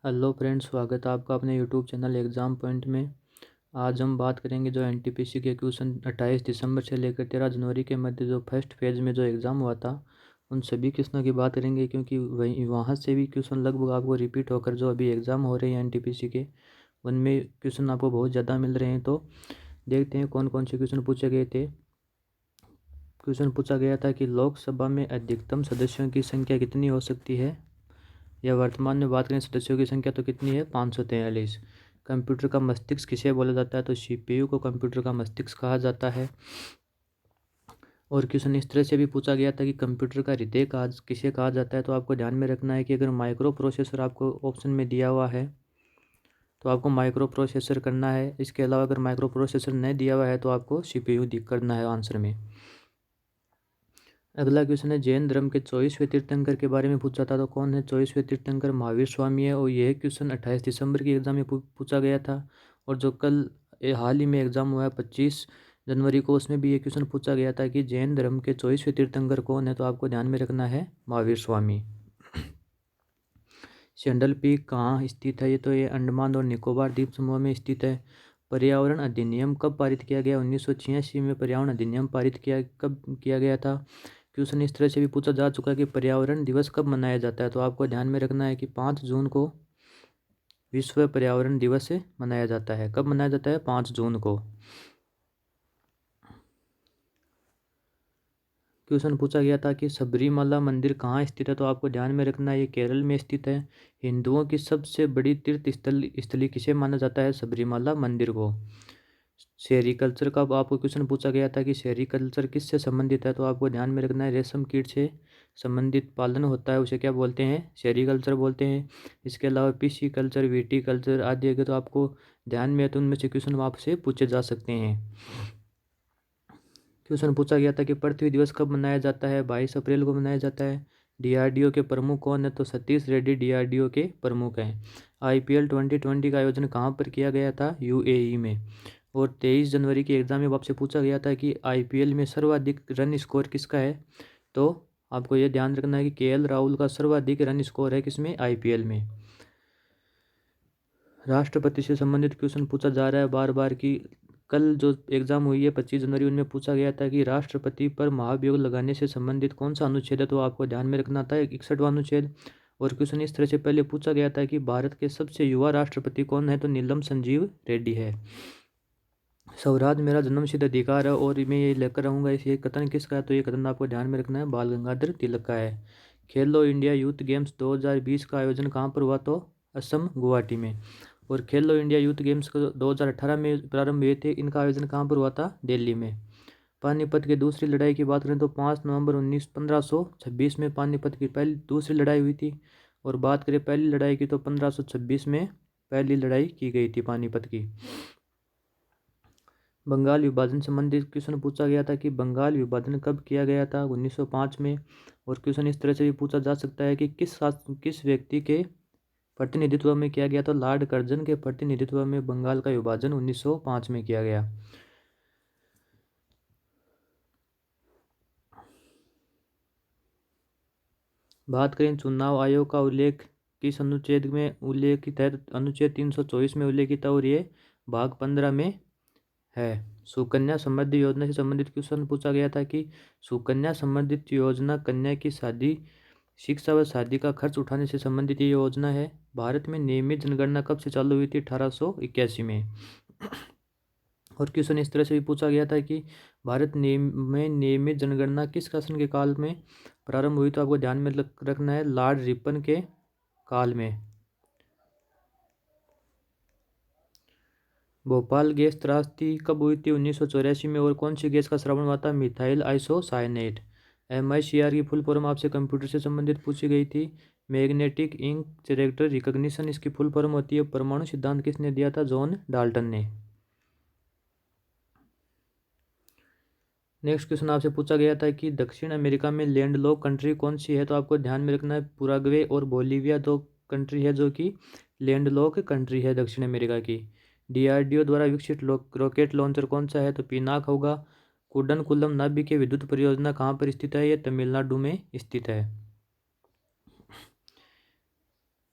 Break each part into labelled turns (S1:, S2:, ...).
S1: Hello friends, स्वागत है आपका अपने यूट्यूब चैनल एग्ज़ाम पॉइंट में। आज हम बात करेंगे जो एनटीपीसी के क्वेश्चन 28 दिसंबर से लेकर 13 जनवरी के मध्य जो फर्स्ट फेज़ में जो एग्ज़ाम हुआ था उन सभी क्वेश्चनों की बात करेंगे, क्योंकि वहीं वहाँ से भी क्वेश्चन लगभग आपको रिपीट होकर जो अभी एग्ज़ाम हो रहे हैं एनटीपीसी के उनमें क्वेश्चन आपको बहुत ज़्यादा मिल रहे हैं। तो देखते हैं कौन कौन से क्वेश्चन पूछे गए थे। क्वेश्चन पूछा गया था कि लोकसभा में अधिकतम सदस्यों की संख्या कितनी हो सकती है, या वर्तमान में बात करें सदस्यों की संख्या तो कितनी है 543। कंप्यूटर का मस्तिष्क किसे बोला जाता है, तो सीपीयू को कंप्यूटर का मस्तिष्क कहा जाता है। और क्वेश्चन इस तरह से भी पूछा गया था कि कंप्यूटर का हृदय किसे कहा जाता है। तो आपको ध्यान में रखना है कि अगर माइक्रो प्रोसेसर आपको ऑप्शन में दिया हुआ है तो आपको माइक्रो प्रोसेसर करना है। इसके अलावा अगर माइक्रो प्रोसेसर नहीं दिया हुआ है तो आपको सीपीयू करना है आंसर में। अगला क्वेश्चन है जैन धर्म के 24वें तीर्थंकर के बारे में पूछा था। तो कौन है 24वें तीर्थंकर? महावीर स्वामी है। और यह क्वेश्चन 28 दिसंबर की एग्जाम में पूछा गया था। और जो कल हाल ही में एग्जाम हुआ है 25 जनवरी को, उसमें भी ये क्वेश्चन पूछा गया था कि जैन धर्म के 24वें तीर्थंकर कौन है। तो आपको ध्यान में रखना है महावीर स्वामी। सेंडल पीक कहाँ स्थित है? ये अंडमान और निकोबार द्वीप समूह में स्थित है। पर्यावरण अधिनियम कब पारित किया गया? 1986 में पर्यावरण अधिनियम कब किया गया था। क्वेश्चन इस तरह से भी पूछा जा चुका है कि पर्यावरण दिवस कब मनाया जाता है। तो आपको ध्यान में रखना है कि 5 जून को विश्व पर्यावरण दिवस मनाया जाता है। कब मनाया जाता है? 5 जून को। क्वेश्चन पूछा गया था कि सबरीमाला मंदिर कहाँ स्थित है। तो आपको ध्यान में रखना है ये केरल में स्थित है। हिंदुओं की सबसे बड़ी तीर्थ स्थली किसे माना जाता है? सबरीमाला मंदिर को। सेरीकल्चर का आपको क्वेश्चन पूछा गया था कि सेरीकल्चर किससे संबंधित है। तो आपको ध्यान में रखना है रेशम कीट से संबंधित पालन होता है उसे क्या बोलते हैं? सेरीकल्चर बोलते हैं। इसके अलावा पीसी कल्चर, वीटी कल्चर आदि अगर तो आपको ध्यान में है तो उनमें से क्वेश्चन आपसे पूछे जा सकते हैं। क्वेश्चन पूछा गया था कि पृथ्वी दिवस कब मनाया जाता है? 22 अप्रैल को मनाया जाता है। डीआरडीओ के प्रमुख कौन है? तो सतीश रेड्डी डीआरडीओ के प्रमुख हैं। आईपीएल 2020 का आयोजन कहाँ पर किया गया था? यूएई में। और 23 जनवरी की एग्जाम में आपसे पूछा गया था कि आईपीएल में सर्वाधिक रन स्कोर किसका है। तो आपको ये ध्यान रखना है कि केएल राहुल का सर्वाधिक रन स्कोर है किसमें? आईपीएल में। राष्ट्रपति से संबंधित क्वेश्चन पूछा जा रहा है बार बार कि कल जो एग्जाम हुई है 25 जनवरी उनमें पूछा गया था कि राष्ट्रपति पर महाभियोग लगाने से संबंधित कौन सा अनुच्छेद है। तो आपको ध्यान में रखना था 61वां अनुच्छेद। और क्वेश्चन इस तरह से पहले पूछा गया था कि भारत के सबसे युवा राष्ट्रपति कौन है। तो नीलम संजीव रेड्डी है। स्वराज मेरा जन्मसिद्ध अधिकार है और मैं ये लेकर रहूँगा, इस ये कथन किसका है। तो ये कथन आपको ध्यान में रखना है बाल गंगाधर तिलक का है। खेलो इंडिया यूथ गेम्स 2020 का आयोजन कहाँ पर हुआ? तो असम गुवाहाटी में। और खेलो इंडिया यूथ गेम्स 2018 में प्रारंभ हुए थे, इनका आयोजन कहाँ पर हुआ था? दिल्ली में। पानीपत की दूसरी लड़ाई की बात करें तो 5 नवंबर 1526 में पानीपत की दूसरी लड़ाई हुई थी। और बात करें पहली लड़ाई की तो 1526 में पहली लड़ाई की गई थी पानीपत की। बंगाल विभाजन संबंधित क्वेश्चन पूछा गया था कि बंगाल विभाजन कब किया गया था? 1905 में। और क्वेश्चन इस तरह से भी पूछा जा सकता है कि किस व्यक्ति के प्रतिनिधित्व में किया गया? तो लॉर्ड कर्जन के प्रतिनिधित्व में बंगाल का विभाजन 1905 में किया गया। बात करें चुनाव आयोग का उल्लेख किस अनुच्छेद में उल्लेखित है? अनुच्छेद 324 में उल्लेखित है और ये भाग 15 में है। सुकन्या समृद्धि योजना से संबंधित क्वेश्चन पूछा गया था कि सुकन्या संबंधित योजना कन्या की शादी, शिक्षा व शादी का खर्च उठाने से संबंधित ये योजना है। भारत में नियमित जनगणना कब से चालू हुई थी? 1881 में। और क्वेश्चन इस तरह से भी पूछा गया था कि भारत में नियमित जनगणना किस शासन के काल में प्रारंभ हुई? तो आपको ध्यान में रखना है लॉर्ड रिपन के काल में। भोपाल गैस त्रासदी कब हुई थी? 1984 में। और कौन सी गैस का श्रवण हुआ था? Methyl isocyanate. MICR की फुल फॉर्म आपसे कंप्यूटर से संबंधित पूछी गई थी। मैग्नेटिक इंक कैरेक्टर रिकॉग्निशन इसकी फुल फॉर्म होती है। परमाणु सिद्धांत किसने दिया था? जॉन डाल्टन ने। नेक्स्ट क्वेश्चन आपसे पूछा गया था कि दक्षिण अमेरिका में लैंडलॉक कंट्री कौन सी है। तो आपको ध्यान में रखना है पुराग्वे और बोलीविया दो कंट्री है जो कि लैंडलॉक कंट्री है दक्षिण अमेरिका की। DRDO द्वारा विकसित रॉकेट लॉन्चर कौन सा है? तो पिनाक होगा। कुडनकुलम नाभिकीय विद्युत परियोजना कहाँ पर स्थित है? ये तमिलनाडु में स्थित है।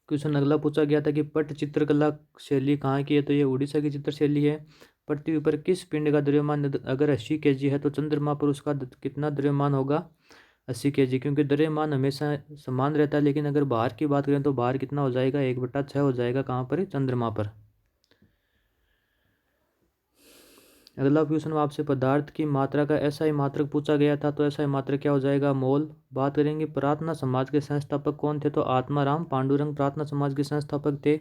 S1: क्वेश्चन अगला पूछा गया था कि पट चित्रकला शैली कहाँ की है, तो ये उड़ीसा की चित्र शैली है। पृथ्वी पर किस पिंड का द्रव्यमान अगर 80 kg है तो चंद्रमा पर उसका कितना द्रव्यमान होगा, 80 kg, क्योंकि द्रव्यमान हमेशा समान रहता है। लेकिन अगर भार की बात करें तो भार कितना हो जाएगा, 1/6 हो जाएगा, कहाँ पर, चंद्रमा पर। अगला क्वेश्चन आपसे पदार्थ की मात्रा का एसआई मात्रक पूछा गया था, तो एसआई मात्रक क्या हो जाएगा, मोल। बात करेंगे प्रार्थना समाज के संस्थापक कौन थे, तो आत्माराम पांडुरंग प्रार्थना समाज के संस्थापक थे।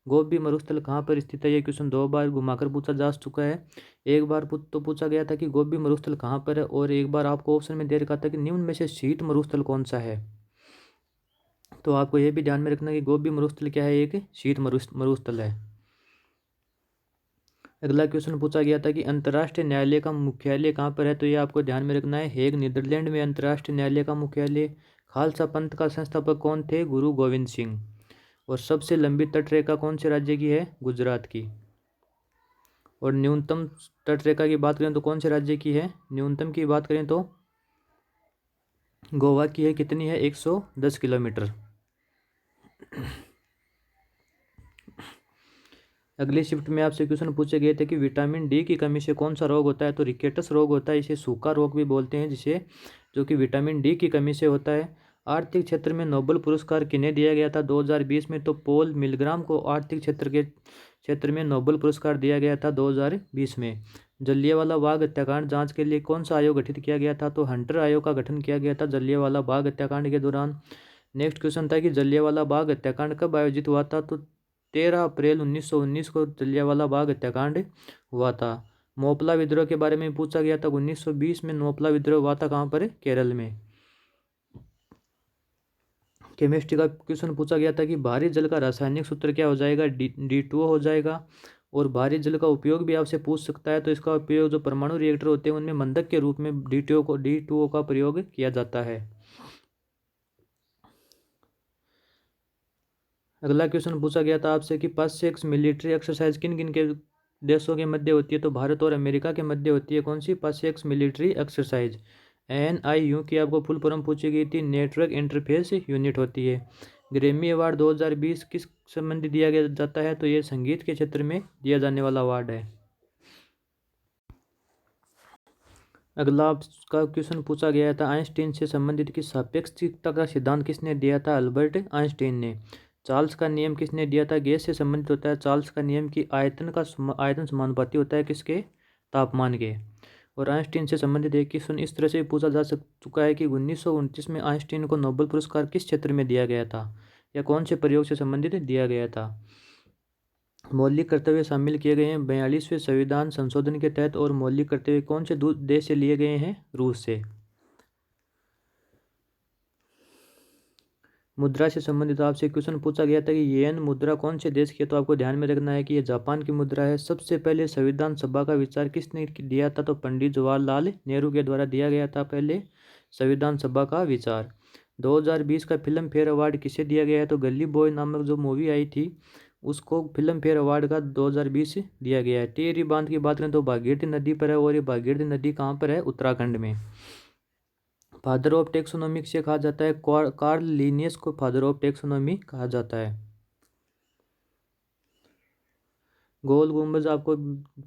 S1: गोपी मरुस्थल कहाँ पर स्थित है, ये क्वेश्चन 2 बार घुमाकर पूछा जा चुका है। एक बार तो पूछा गया था कि गोपी मरुस्थल कहाँ पर है, और एक बार आपको ऑप्शन में दे रखा था कि निम्न में से शीत मरुस्थल कौन सा है। तो आपको यह भी ध्यान में रखना कि गोपी मरुस्थल क्या है, एक शीत मरुस्थल है। अगला क्वेश्चन पूछा गया था कि अंतर्राष्ट्रीय न्यायालय का मुख्यालय कहाँ पर है, तो ये आपको ध्यान में रखना है, हेग नीदरलैंड में अंतर्राष्ट्रीय न्यायालय का मुख्यालय। खालसा पंथ का संस्थापक कौन थे, गुरु गोविंद सिंह। और सबसे लंबी तटरेखा कौन से राज्य की है, गुजरात की। और न्यूनतम तटरेखा की बात करें तो कौन से राज्य की है, न्यूनतम की बात करें तो गोवा की है, कितनी है, 110 किलोमीटर। अगली शिफ्ट में आपसे क्वेश्चन पूछे गए थे कि विटामिन डी की कमी से कौन सा रोग होता है, तो रिकेटस रोग होता है, इसे सूखा रोग भी बोलते हैं, जिसे जो कि विटामिन डी की कमी से होता है। आर्थिक क्षेत्र में नोबेल पुरस्कार किन्हें दिया गया था 2020 में, तो पॉल मिलग्राम को आर्थिक क्षेत्र में नोबेल पुरस्कार दिया गया था 2020 में। जलियांवाला बाग हत्याकांड जांच के लिए कौन सा आयोग गठित किया गया था, तो हंटर आयोग का गठन किया गया था जलियांवाला बाग हत्याकांड के दौरान। नेक्स्ट क्वेश्चन था कि जलियांवाला बाग हत्याकांड कब आयोजित हुआ था, तो 13 अप्रैल 1919 को जलियांवाला बाग हत्याकांड हुआ था। मोपला विद्रोह के बारे में पूछा गया था, 1920 में मोपला विद्रोह हुआ था, कहाँ पर, केरल में। केमिस्ट्री का क्वेश्चन पूछा गया था कि भारी जल का रासायनिक सूत्र क्या हो जाएगा, D2O हो जाएगा। और भारी जल का उपयोग भी आपसे पूछ सकता है, तो इसका उपयोग जो परमाणु रिएक्टर होते हैं उनमें मंदक के रूप में D2O का प्रयोग किया जाता है। अगला क्वेश्चन पूछा गया था आपसे कि पासएक्स मिलिट्री एक्सरसाइज किन किन के देशों के मध्य होती है, तो भारत और अमेरिका के मध्य होती है। कौन सी, पासएक्स मिलिट्री एक्सरसाइज। NIU की आपको फुल फॉर्म पूछी गई थी, नेटवर्क इंटरफेस यूनिट होती है। ग्रैमी अवार्ड 2020 किस संबंधी दिया गया जाता है, तो ये संगीत के क्षेत्र में दिया जाने वाला अवार्ड है। अगला का क्वेश्चन पूछा गया था आइंस्टीन से संबंधित कि सापेक्षता का सिद्धांत किसने दिया था, अल्बर्ट आइंस्टीन ने। चार्ल्स का नियम किसने दिया था, गैस से संबंधित होता है चार्ल्स का नियम की आयतन समानुपाती होता है किसके, तापमान के। और आइंस्टीन से संबंधित एक क्वेश्चन इस तरह से पूछा जा चुका है कि 1929 में आइंस्टीन को नोबेल पुरस्कार किस क्षेत्र में दिया गया था, या कौन से प्रयोग से संबंधित दिया गया था। मौलिक कर्तव्य शामिल किए गए हैं 42वें संविधान संशोधन के तहत, और मौलिक कर्तव्य कौन से देश से लिए गए हैं, रूस से। मुद्रा से संबंधित आपसे क्वेश्चन पूछा गया था कि येन मुद्रा कौन से देश की है, तो आपको ध्यान में रखना है कि ये जापान की मुद्रा है। सबसे पहले संविधान सभा का विचार किसने दिया था, तो पंडित जवाहरलाल नेहरू के द्वारा दिया गया था पहले संविधान सभा का विचार। 2020 का फिल्म फेयर अवार्ड किसे दिया गया है, तो गली बॉय नामक जो मूवी आई थी उसको फिल्म फेयर अवार्ड का 2020 दिया गया है। टिहरी बांध की बात करें तो भागीरथी नदी पर है, और ये भागीरथी नदी कहाँ पर है, उत्तराखंड में। फादर ऑफ टेक्सोनोमी से कहा जाता है, कार्ल लिनियस को फादर ऑफ टेक्सोनोमी कहा जाता है। गोल गुंबज आपको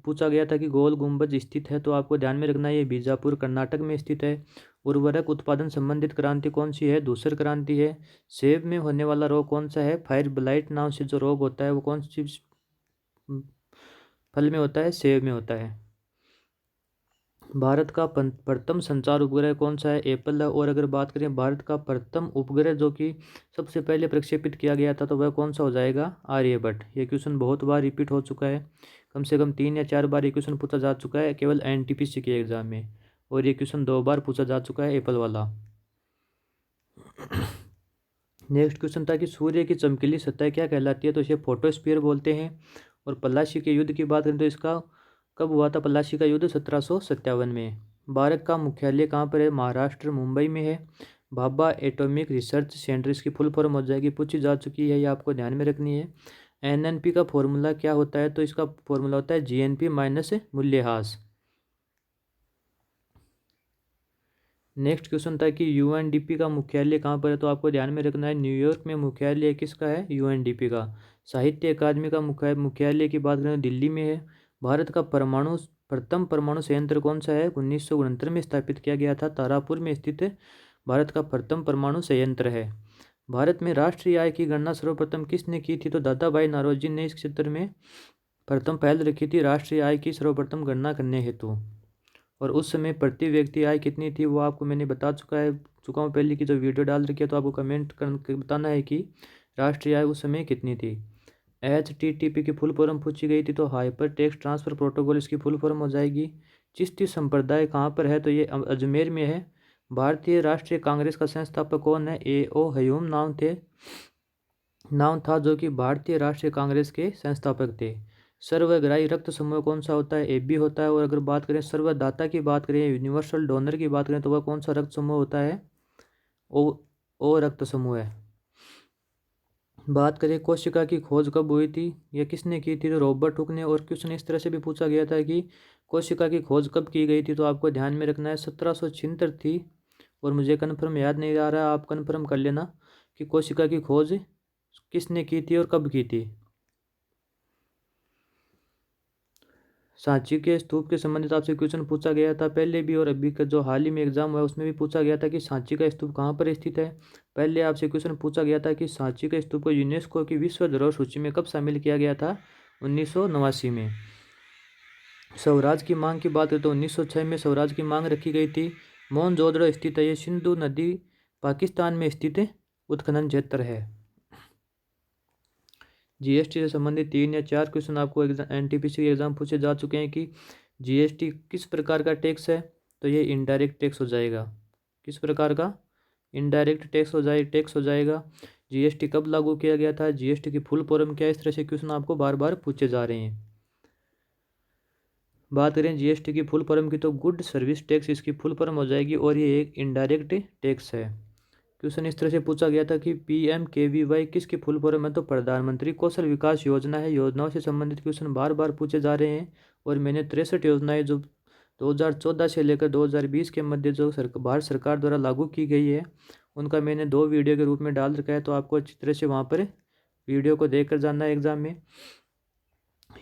S1: पूछा गया था कि गोल गुंबज स्थित है, तो आपको ध्यान में रखना है ये बीजापुर कर्नाटक में स्थित है। उर्वरक उत्पादन संबंधित क्रांति कौन सी है, धूसर क्रांति है। सेब में होने वाला रोग कौन सा है, फायर ब्लाइट नाम से जो रोग होता है वो कौन सी फल में होता है, सेब में होता है। भारत का प्रथम संचार उपग्रह कौन सा है, एप्पल है। और अगर बात करें भारत का प्रथम उपग्रह जो कि सबसे पहले प्रक्षेपित किया गया था, तो वह कौन सा हो जाएगा, आर्यभट्ट। ये क्वेश्चन बहुत बार रिपीट हो चुका है, कम से कम 3 या 4 बार ये क्वेश्चन पूछा जा चुका है केवल NTPC के एग्जाम में, और ये क्वेश्चन 2 बार पूछा जा चुका है, एप्पल वाला। नेक्स्ट क्वेश्चन था कि सूर्य की चमकीली सतह क्या कहलाती है, तो इसे फोटोस्फीयर बोलते हैं। और पलाशी के युद्ध की बात करें तो इसका कब हुआ था, पलाशी का युद्ध 1757 में। भारत का मुख्यालय कहाँ पर है, महाराष्ट्र, मुंबई में है। भाभा एटॉमिक रिसर्च सेंटर, इसकी फुल फॉर्म हो जाएगी, पूछी जा चुकी है, ये आपको ध्यान में रखनी है। NNP का फॉर्मूला क्या होता है, तो इसका फॉर्मूला होता है GNP माइनस मूल्यह्रास। नेक्स्ट क्वेश्चन था कि यूएनडीपी का मुख्यालय कहाँ पर है, तो आपको ध्यान में रखना है न्यूयॉर्क में मुख्यालय किसका है, यूएनडीपी का। साहित्य अकादमी का मुख्यालय की बात करें तो दिल्ली में है। भारत का प्रथम परमाणु संयंत्र कौन सा है, 1969 में स्थापित किया गया था, तारापुर में स्थित भारत का प्रथम परमाणु संयंत्र है। भारत में राष्ट्रीय आय की गणना सर्वप्रथम किसने की थी, तो दादा भाई नौरोजी ने इस क्षेत्र में प्रथम पहल रखी थी राष्ट्रीय आय की सर्वप्रथम गणना करने हेतु। और उस समय प्रति व्यक्ति आय कितनी थी वो आपको मैंने बता चुका हूँ पहले की जो वीडियो डाल रखी है, तो आपको कमेंट करके बताना है कि राष्ट्रीय आय उस समय कितनी थी। HTTP की फुल फॉर्म पूछी गई थी, तो हाइपर टेक्स्ट ट्रांसफ़र प्रोटोकॉल इसकी फुल फॉर्म हो जाएगी। चिश्ती संप्रदाय कहाँ पर है, तो ये अजमेर में है। भारतीय राष्ट्रीय कांग्रेस का संस्थापक कौन है, A.O. हयूम नाम था, जो कि भारतीय राष्ट्रीय कांग्रेस के संस्थापक थे। सर्वग्राही रक्त समूह कौन सा होता है, AB होता है। और अगर बात करें सर्वदाता की बात करें, यूनिवर्सल डोनर की बात करें, तो वह कौन सा रक्त समूह होता है, O रक्त समूह है। बात करें कोशिका की खोज कब हुई थी, यह किसने की थी, तो रॉबर्ट हुक ने। और क्वेश्चन इस तरह से भी पूछा गया था कि कोशिका की खोज कब की गई थी, तो आपको ध्यान में रखना है 1776 थी। और मुझे कन्फर्म याद नहीं आ रहा, आप कन्फर्म कर लेना कि कोशिका की खोज किसने की थी और कब की थी। सांची के स्तूप के संबंधित आपसे क्वेश्चन पूछा गया था पहले भी, और अभी का जो हाल ही में एग्जाम हुआ उसमें भी पूछा गया था कि सांची का स्तूप कहाँ पर स्थित है। पहले आपसे क्वेश्चन पूछा गया था कि सांची का स्तूप को यूनेस्को की विश्व धरोहर सूची में कब शामिल किया गया था, 1989 में। स्वराज की मांग की बात करें तो 1906 में स्वराज की मांग रखी गई थी। मोहनजोदड़ो स्थित है, ये सिंधु नदी पाकिस्तान में स्थित उत्खनन क्षेत्र है। जीएसटी से संबंधित 3 या 4 क्वेश्चन आपको एनटीपीसी के एग्जाम पूछे जा चुके हैं कि जीएसटी किस प्रकार का टैक्स है, तो ये इनडायरेक्ट टैक्स हो जाएगा। किस प्रकार का, इनडायरेक्ट टैक्स हो जाएगा। जीएसटी कब लागू किया गया था, जीएसटी की फुल फॉर्म क्या है, इस तरह से क्वेश्चन आपको बार बार पूछे जा रहे हैं। बात करें जीएसटी की फुल फॉर्म की, तो गुड सर्विस टैक्स इसकी फुल फॉर्म हो जाएगी, और ये एक इनडायरेक्ट टैक्स है। क्वेश्चन इस तरह से पूछा गया था कि PMKVY किसकी फुल फॉर्म है, तो प्रधानमंत्री कौशल विकास योजना है। योजनाओं से संबंधित क्वेश्चन बार बार पूछे जा रहे हैं, और मैंने 63 योजनाएं जो 2014 से लेकर 2020 के मध्य जो भारत सरकार द्वारा लागू की गई है, उनका मैंने 2 वीडियो के रूप में डाल रखा है, तो आपको अच्छी तरह से वहाँ पर वीडियो को देख कर जानना है एग्जाम में।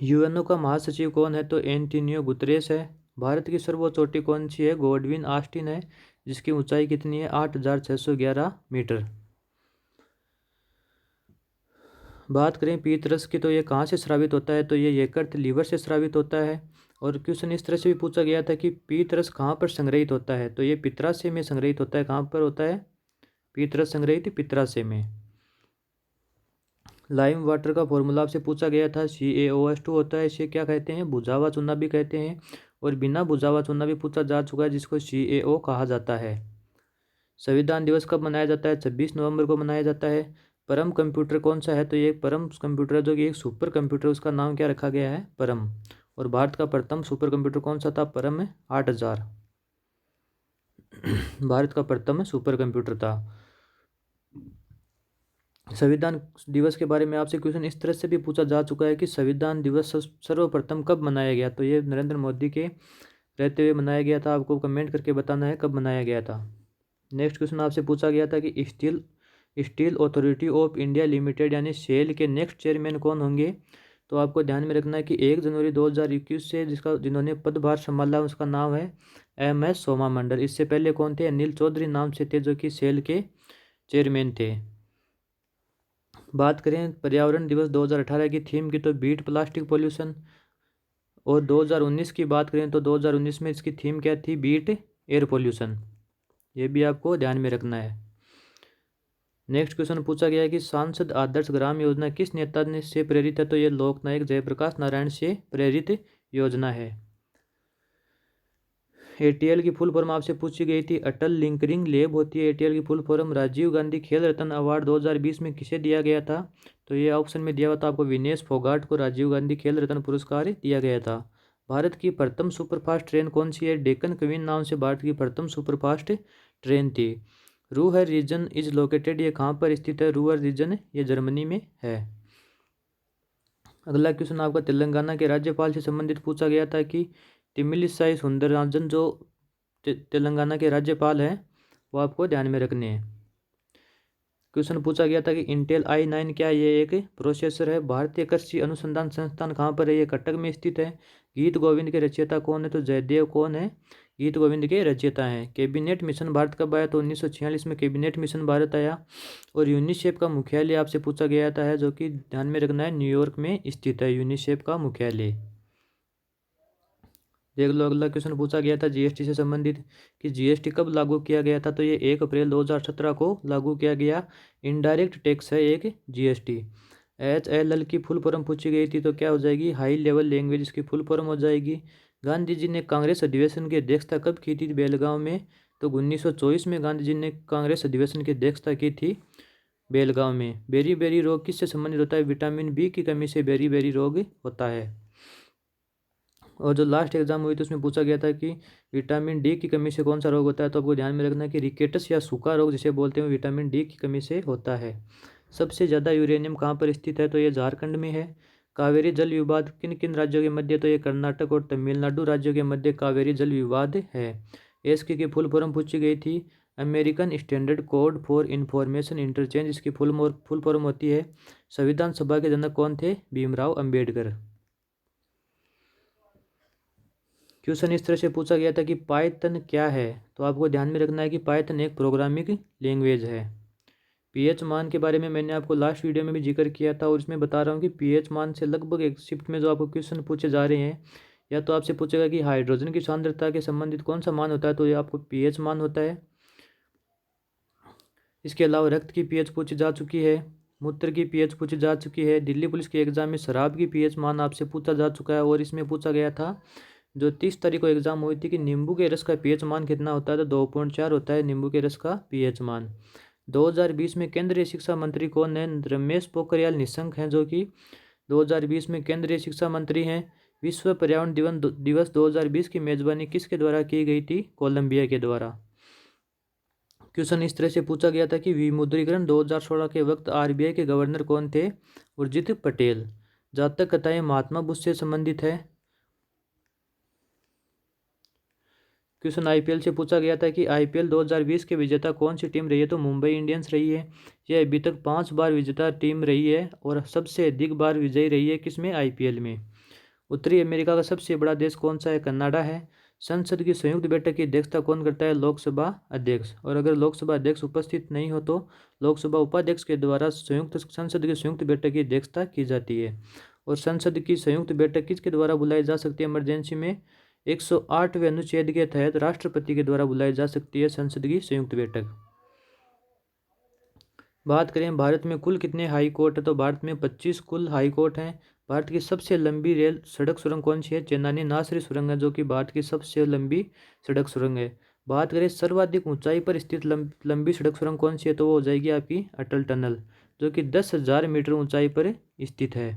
S1: यूएनओ का महासचिव कौन है, तो एंटोनियो गुतरेस है। भारत की सर्वोच्च चोटी कौन सी है, गॉडविन ऑस्टिन है, जिसकी ऊंचाई कितनी है, 8611 मीटर। बात करें पीतरस की, तो ये कहाँ से स्रावित होता है, तो ये यकृत लीवर से स्रावित होता है। और क्वेश्चन इस तरह से भी पूछा गया था कि पीतरस कहाँ पर संग्रहित होता है, तो ये पित्राशय में संग्रहित होता है। कहाँ पर होता है पीतरस संग्रहित, पित्राशय में। लाइम वाटर का फॉर्मूला आपसे पूछा गया था, CaOH2 होता है। इसे क्या कहते हैं, बुझावा चूना भी कहते हैं। और बिना बुझावा चूना भी पूछा जा चुका है, जिसको CaO कहा जाता है। संविधान दिवस कब मनाया जाता है, 26 नवंबर को मनाया जाता है। परम कंप्यूटर कौन सा है, तो ये परम कंप्यूटर है, जो कि एक सुपर कंप्यूटर, उसका नाम क्या रखा गया है, परम। और भारत का प्रथम सुपर कंप्यूटर कौन सा था, परम 8000 भारत का प्रथम सुपर कंप्यूटर था। संविधान दिवस के बारे में आपसे क्वेश्चन इस तरह से भी पूछा जा चुका है कि संविधान दिवस सर्वप्रथम कब मनाया गया, तो ये नरेंद्र मोदी के रहते हुए मनाया गया था। आपको कमेंट करके बताना है कब मनाया गया था। नेक्स्ट क्वेश्चन आपसे पूछा गया था कि steel authority of India limited यानी सेल के नेक्स्ट चेयरमैन कौन होंगे, तो आपको ध्यान में रखना है कि 1 जनवरी 2021 से जिन्होंने पदभार संभाला उसका नाम है MS सोमा मंडल। इससे पहले कौन थे, अनिल चौधरी नाम से थे, जो कि सेल के चेयरमैन थे। बात करें पर्यावरण दिवस 2018 की थीम की, तो बीट प्लास्टिक पोल्यूशन। और 2019 की बात करें तो 2019 में इसकी थीम क्या थी, बीट एयर पोल्यूशन। ये भी आपको ध्यान में रखना है। नेक्स्ट क्वेश्चन पूछा गया है कि सांसद आदर्श ग्राम योजना किस नेता ने से प्रेरित है, तो ये लोकनायक जयप्रकाश नारायण से प्रेरित योजना है। ATL की फुल फॉर्म आपसे पूछी गई थी, अटल लिंकरिंग लैब होती है ATL की फुल फॉर्म। राजीव गांधी खेल रत्न अवार्ड 2020 में किसे दिया गया था, तो ये ऑप्शन में दिया हुआ था आपको, विनेश फोगाट को राजीव गांधी खेल रत्न पुरस्कार दिया गया था। भारत की प्रथम सुपरफास्ट ट्रेन कौन सी है, डेक्कन क्वीन नाम से भारत की प्रथम सुपरफास्ट ट्रेन थी। रूहर रीजन इज लोकेटेड, ये कहाँ पर स्थित है, रूहर रीजन ये जर्मनी में है। अगला क्वेश्चन आपका तेलंगाना के राज्यपाल से संबंधित पूछा गया था कि तिमिलिसाई सुंदरराजन जो तेलंगाना के राज्यपाल हैं वो आपको ध्यान में रखने हैं। क्वेश्चन पूछा गया था कि इंटेल i9 क्या ये एक प्रोसेसर है। भारतीय कृषि अनुसंधान संस्थान कहाँ पर है, ये कटक में स्थित है। गीत गोविंद के रचयिता कौन है, तो जयदेव कौन है, गीत गोविंद के रचयिता हैं। कैबिनेट मिशन भारत कब आया, तो 1946 में कैबिनेट मिशन भारत आया। और यूनिसेफ का मुख्यालय आपसे पूछा गया था है, जो कि ध्यान में रखना है, न्यूयॉर्क में स्थित है यूनिसेफ का मुख्यालय। देख लो अगला क्वेश्चन पूछा गया था जीएसटी से संबंधित कि जीएसटी कब लागू किया गया था, तो ये 1 अप्रैल 2017 को लागू किया गया। इनडायरेक्ट टैक्स है एक जीएसटी। HLL की फुल फॉर्म पूछी गई थी, तो क्या हो जाएगी, हाई लेवल लैंग्वेज इसकी फुल फॉर्म हो जाएगी। गांधी जी ने कांग्रेस अधिवेशन की अध्यक्षता कब की थी बेलगांव में, तो 1924 में गांधी जी ने कांग्रेस अधिवेशन की अध्यक्षता की थी बेलगांव में। बेरी बेरी रोग किससे संबंधित होता है, विटामिन बी की कमी से बेरी बेरी रोग होता है। और जो लास्ट एग्जाम हुई थी उसमें पूछा गया था कि विटामिन डी की कमी से कौन सा रोग होता है, तो आपको ध्यान में रखना है कि रिकेटस या सूखा रोग जिसे बोलते हैं विटामिन डी की कमी से होता है। सबसे ज़्यादा यूरेनियम कहाँ पर स्थित है, तो ये झारखंड में है। कावेरी जल विवाद किन किन राज्यों के मध्य, तो ये कर्नाटक और तमिलनाडु राज्यों के मध्य कावेरी जल विवाद है। एसके की फुल फॉर्म पूछी गई थी, American standard code for information interchange, इसकी फुल फॉर्म होती है। संविधान सभा के जनक कौन थे, भीमराव अंबेडकर। क्वेश्चन इस तरह से पूछा गया था कि पाइथन क्या है, तो आपको ध्यान में रखना है कि पाइथन एक प्रोग्रामिंग लैंग्वेज है। पीएच मान के बारे में मैंने आपको लास्ट वीडियो में भी जिक्र किया था, और इसमें बता रहा हूँ कि पीएच मान से लगभग एक शिफ्ट में जो आपको क्वेश्चन पूछे जा रहे हैं, या तो आपसे पूछेगा कि हाइड्रोजन की सांद्रता के संबंधित कौन सा मान होता है, तो ये आपको पीएच मान होता है। इसके अलावा रक्त की पीएच पूछी जा चुकी है, मूत्र की पीएच पूछी जा चुकी है। दिल्ली पुलिस के एग्जाम में शराब की पीएच मान आपसे पूछा जा चुका है। और इसमें पूछा गया था जो 30 तारीख को एग्जाम हुई थी कि नींबू के रस का पीएच मान कितना होता है, तो 2.4 होता है नींबू के रस का पीएच मान। 2020 में केंद्रीय शिक्षा मंत्री कौन है, रमेश पोखरियाल निशंक हैं, जो कि 2020 में केंद्रीय शिक्षा मंत्री हैं। विश्व पर्यावरण दिवस 2020 की मेजबानी किसके द्वारा की गई थी, कोलंबिया के द्वारा। क्वेश्चन इस तरह से पूछा गया था कि विमुद्रीकरण 2016 के वक्त आरबीआई के गवर्नर कौन थे, उर्जित पटेल। जातक कथाएं महात्मा बुद्ध से संबंधित है। क्वेश्चन आईपीएल से पूछा गया था कि आईपीएल 2020 के विजेता कौन सी टीम रही है, तो मुंबई इंडियंस रही है। यह अभी तक 5 बार विजेता टीम रही है और सबसे अधिक बार विजयी रही है किसमें, आईपीएल में। उत्तरी अमेरिका का सबसे बड़ा देश कौन सा है, कनाडा है। संसद की संयुक्त बैठक की अध्यक्षता कौन करता है, लोकसभा अध्यक्ष। और अगर लोकसभा अध्यक्ष उपस्थित नहीं हो तो लोकसभा उपाध्यक्ष के द्वारा संसद की संयुक्त बैठक की अध्यक्षता की जाती है। और संसद की संयुक्त बैठक किसके द्वारा बुलाई जा सकती है इमरजेंसी में, 108वें अनुच्छेद के तहत राष्ट्रपति के द्वारा बुलाई जा सकती है संसद की संयुक्त बैठक। बात करें भारत में कुल कितने हाई कोर्ट है, तो भारत में 25 कुल हाई कोर्ट हैं। भारत की सबसे लंबी रेल सड़क सुरंग कौन सी है, चेन्नई नासरी सुरंग है, जो कि भारत की सबसे लंबी सड़क सुरंग है। बात करें सर्वाधिक ऊंचाई पर स्थित लंबी सड़क सुरंग कौन सी है, तो वो हो जाएगी आपकी अटल टनल, जो कि 10,000 मीटर ऊंचाई पर स्थित है।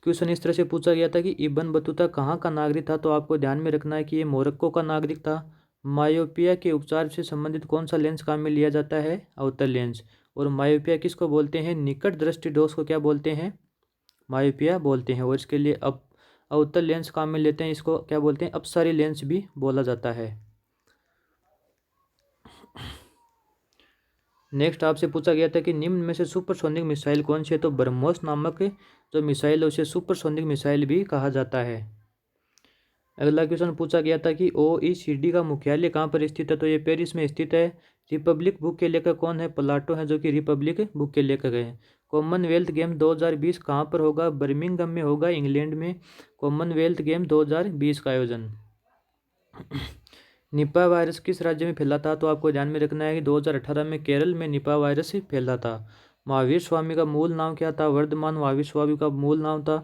S1: क्वेश्चन इस तरह से पूछा गया था कि इब्न बतूता कहाँ का नागरिक था, तो आपको ध्यान में रखना है कि ये मोरक्को का नागरिक था। मायोपिया के उपचार से संबंधित कौन सा लेंस काम में लिया जाता है, अवतल लेंस। और मायोपिया किसको बोलते हैं, निकट दृष्टि दोष को क्या बोलते हैं, मायोपिया बोलते हैं। और इसके लिए अब अवतल लेंस काम में लेते हैं, इसको क्या बोलते हैं, अपसारी लेंस भी बोला जाता है। नेक्स्ट आपसे पूछा गया था कि निम्न में से सुपरसोनिक मिसाइल कौन सी है, तो ब्रह्मोस नामक जो मिसाइल है उसे सुपरसोनिक मिसाइल भी कहा जाता है। अगला क्वेश्चन पूछा गया था कि OECD का मुख्यालय कहाँ पर स्थित है, तो ये पेरिस में स्थित है। रिपब्लिक बुक के लेखक कौन है, प्लाटो है, जो कि रिपब्लिक बुक के लेखक हैं। कॉमनवेल्थ गेम 2020 कहाँ पर होगा, बर्मिंघम में होगा, इंग्लैंड में कॉमनवेल्थ गेम 2020 का आयोजन। निपा वायरस किस राज्य में फैला था, तो आपको ध्यान में रखना है कि 2018 में केरल में निपा वायरस फैला था। महावीर स्वामी का मूल नाम क्या था, वर्धमान महावीर स्वामी का मूल नाम था।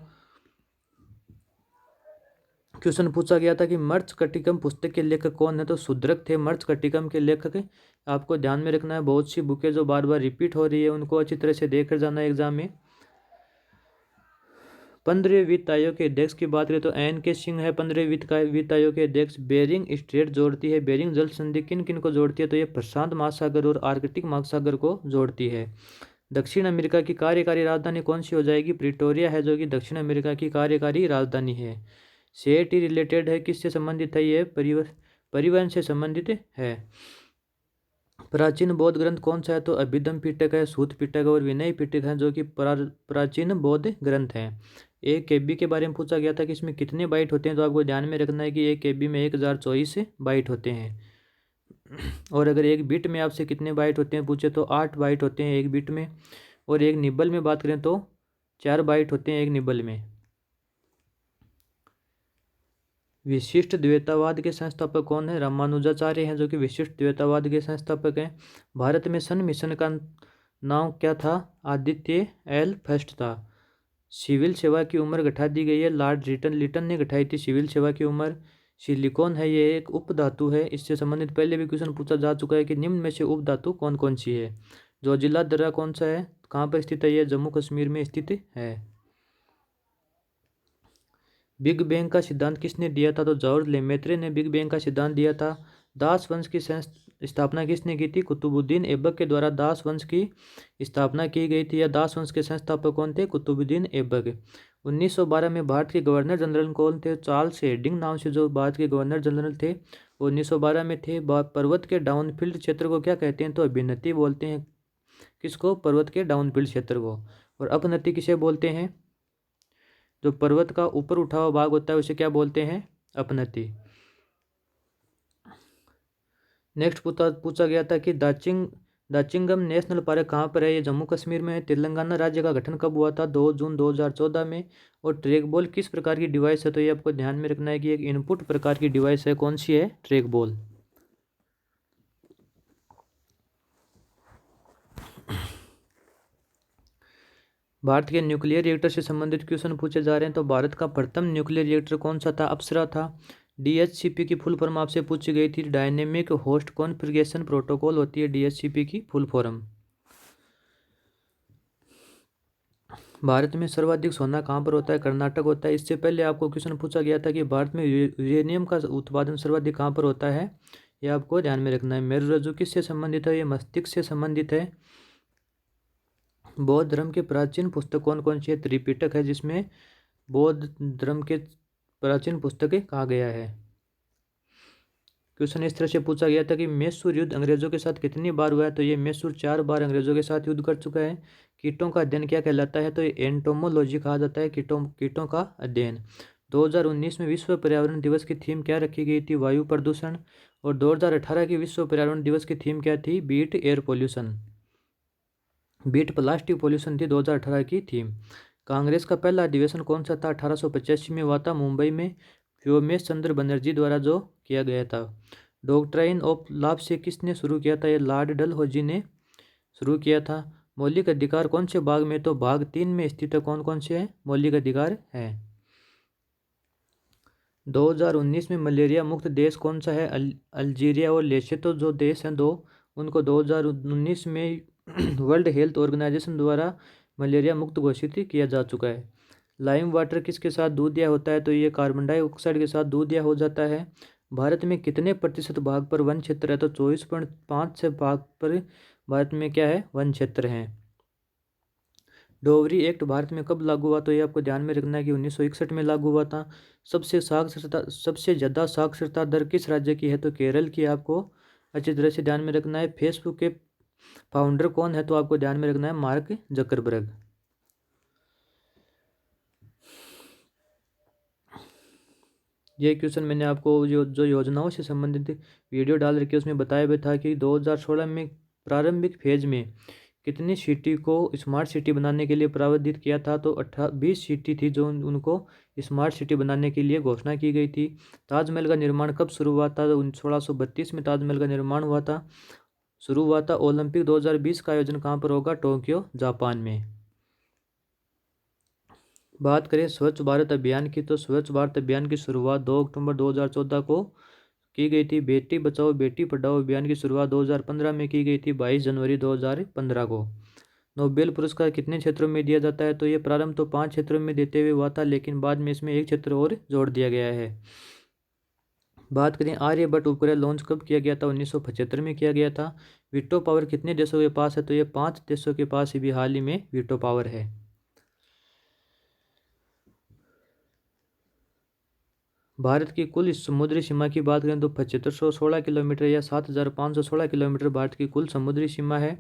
S1: क्वेश्चन पूछा गया था कि मर्त्सकटिकम पुस्तक के लेखक कौन है, तो शूद्रक थे मर्त्सकटिकम के लेखक। आपको ध्यान में रखना है बहुत सी बुकें जो बार बार रिपीट हो रही है उनको अच्छी तरह से देख कर जाना है एग्जाम में। 15वें वित्त आयोग के अध्यक्ष की बात करें तो NK सिंह है 15वें वित्त आयोग के अध्यक्ष। बेरिंग स्ट्रेट जोड़ती है, बेरिंग जल संधि किन किन को जोड़ती है, तो ये प्रशांत महासागर और आर्कटिक महासागर को जोड़ती है। दक्षिण अमेरिका की कार्यकारी राजधानी कौन सी हो जाएगी, प्रिटोरिया है, जो कि दक्षिण अमेरिका की कार्यकारी राजधानी है। CIT रिलेटेड है, किससे संबंधित है ये? परिवहन से संबंधित है। प्राचीन बौद्ध ग्रंथ कौन सा है? तो अभिधम पिटक है, सूत पिटक और विनय पिटक है, जो कि प्राचीन बौद्ध ग्रंथ हैं। एक KB के बारे में पूछा गया था कि इसमें कितने बाइट होते हैं, तो आपको ध्यान में रखना है कि एक KB में 1024 बाइट होते हैं। और अगर एक बिट में आपसे कितने बाइट होते हैं पूछे तो 8 बाइट होते हैं एक बिट में। और एक निबल में बात करें तो 4 बाइट होते हैं एक निबल में। विशिष्ट द्वैतावाद के संस्थापक कौन है? रामानुजाचार्य हैं, जो कि विशिष्ट द्वैतावाद के संस्थापक हैं। भारत में सन मिशन का नाम क्या था? आदित्य L फर्स्ट था। सिविल सेवा की उम्र घटा दी गई है, लॉर्ड लिटन ने घटाई थी सिविल सेवा की उम्र। सिलिकॉन है, ये एक उपधातु है। इससे संबंधित पहले भी क्वेश्चन पूछा जा चुका है कि निम्न में से उपधातु कौन कौन सी है? जोजिला दर्रा कौन सा है, कहाँ पर स्थित है? ये जम्मू कश्मीर में स्थित है। बिग बैंग का सिद्धांत किसने दिया था? तो जॉर्ज लेमेत्रे ने बिग बैंग का सिद्धांत दिया था। दास वंश की स्थापना किसने की थी? कुतुबुद्दीन ऐबक के द्वारा दास वंश की स्थापना की गई थी। या दास वंश के संस्थापक कौन थे? कुतुबुद्दीन ऐबक। 1912 में भारत के गवर्नर जनरल कौन थे? चार्ल्स हेडिंग नाम से जो भारत के गवर्नर जनरल थे 1912 में थे। पर्वत के डाउनफील्ड क्षेत्र को क्या कहते हैं? तो अभ्युन्नति बोलते हैं। किसको? पर्वत के डाउनफील्ड क्षेत्र को। और अपनति किसे बोलते हैं? जो पर्वत का ऊपर उठा हुआ भाग होता है उसे क्या बोलते हैं? अपनति। नेक्स्ट पूछा गया था कि दाचिंगम नेशनल पार्क कहाँ पर है? ये जम्मू कश्मीर में है। तेलंगाना राज्य का गठन कब हुआ था? 2 जून 2014 में। और ट्रैक बॉल किस प्रकार की डिवाइस है? तो ये आपको ध्यान में रखना है कि एक इनपुट प्रकार की डिवाइस है। कौन सी है? Track ball. भारत के न्यूक्लियर रिएक्टर से संबंधित क्वेश्चन पूछे जा रहे हैं। तो भारत का प्रथम न्यूक्लियर रिएक्टर कौन सा था? अप्सरा था। DHCP की फुल फॉर्म आपसे पूछी गई थी। डायनेमिक होस्ट कॉन्फ़िगरेशन प्रोटोकॉल होती है DHCP की फुल फॉर्म। भारत में सर्वाधिक सोना कहाँ पर होता है? कर्नाटक होता है। इससे पहले आपको क्वेश्चन पूछा गया था कि भारत में यूरेनियम का उत्पादन सर्वाधिक कहाँ पर होता है? यह आपको ध्यान में रखना है। मेरुरज्जु किससे संबंधित है? ये मस्तिष्क से संबंधित है। बौद्ध धर्म के प्राचीन पुस्तक कौन कौन सी है? त्रिपिटक है, जिसमें बौद्ध धर्म के प्राचीन पुस्तकें कहा गया है। क्वेश्चन इस तरह से पूछा गया था कि मैसूर युद्ध अंग्रेजों के साथ कितनी बार हुआ है? तो ये मैसूर 4 बार अंग्रेजों के साथ युद्ध कर चुका है। कीटों का अध्ययन क्या कहलाता है? तो ये एंटोमोलॉजी कहा जाता है, कीटों का अध्ययन। 2019 में विश्व पर्यावरण दिवस की थीम क्या रखी गई थी? वायु प्रदूषण। और 2018 की विश्व पर्यावरण दिवस की थीम क्या थी? Beat air pollution, beat plastic pollution थी 2018 की थीम। कांग्रेस का पहला अधिवेशन कौन सा था? 1885 में हुआ था, मुंबई में व्योमेश चंद्र बनर्जी द्वारा जो किया गया था। डॉक्ट्राइन ऑफ लॉ किसने शुरू किया था? ये लॉर्ड डलहौजी ने शुरू किया था। मौलिक अधिकार कौन से भाग में? तो भाग 3 में स्थित है। कौन कौन से हैं मौलिक अधिकार है? 2019 में मलेरिया मुक्त देश कौन सा है? अल्जीरिया और लेसोथो जो देश हैं दो, उनको 2019 में वर्ल्ड हेल्थ ऑर्गेनाइजेशन द्वारा मलेरिया मुक्त घोषित किया जा चुका है। लाइम वाटर किसके साथ दूधिया होता है? तो ये कार्बन डाइऑक्साइड के साथ दूधिया हो जाता है। भारत में कितने प्रतिशत भाग पर वन क्षेत्र है? तो 24.5 से भाग पर भारत में क्या है? वन क्षेत्र है। डोवरी एक्ट भारत में कब लागू हुआ? तो ये आपको ध्यान में रखना है कि 1961 में लागू हुआ था। सबसे ज़्यादा साक्षरता दर किस राज्य की है? तो केरल की। आपको अच्छी तरह से ध्यान में रखना है। फेसबुक के फाउंडर कौन है? तो आपको ध्यान में रखना है मार्क जकरबर्ग। ये क्वेश्चन मैंने आपको जो योजनाओं से संबंधित वीडियो डाल रखी है उसमें बताया भी था कि 2016 में प्रारंभिक फेज में कितनी सिटी को स्मार्ट सिटी बनाने के लिए प्रावधानित किया था? तो 20 सिटी थी जो उनको स्मार्ट सिटी बनाने के लिए घोषणा की गई थी। ताजमहल का निर्माण कब शुरू हुआ था? तो 1632 में ताजमहल का निर्माण शुरू हुआ था। ओलंपिक 2020 का आयोजन कहाँ पर होगा? टोक्यो, जापान में। बात करें स्वच्छ भारत अभियान की, तो स्वच्छ भारत अभियान की शुरुआत 2 अक्टूबर 2014 को की गई थी। बेटी बचाओ बेटी पढ़ाओ अभियान की शुरुआत 2015 में की गई थी, 22 जनवरी 2015 को। नोबेल पुरस्कार कितने क्षेत्रों में दिया जाता है? तो ये प्रारंभ तो 5 क्षेत्रों में देते हुए हुआ था, लेकिन बाद में इसमें एक क्षेत्र और जोड़ दिया गया है। बात करें आर्यभट्ट उपग्रह लॉन्च कब किया गया था? 1975 में किया गया था। वीटो पावर कितने देशों के पास है? तो ये 5 देशों के पास भी हाल ही में वीटो पावर है। भारत की कुल समुद्री सीमा की बात करें तो 7516 किलोमीटर या 7516 किलोमीटर भारत की कुल समुद्री सीमा है।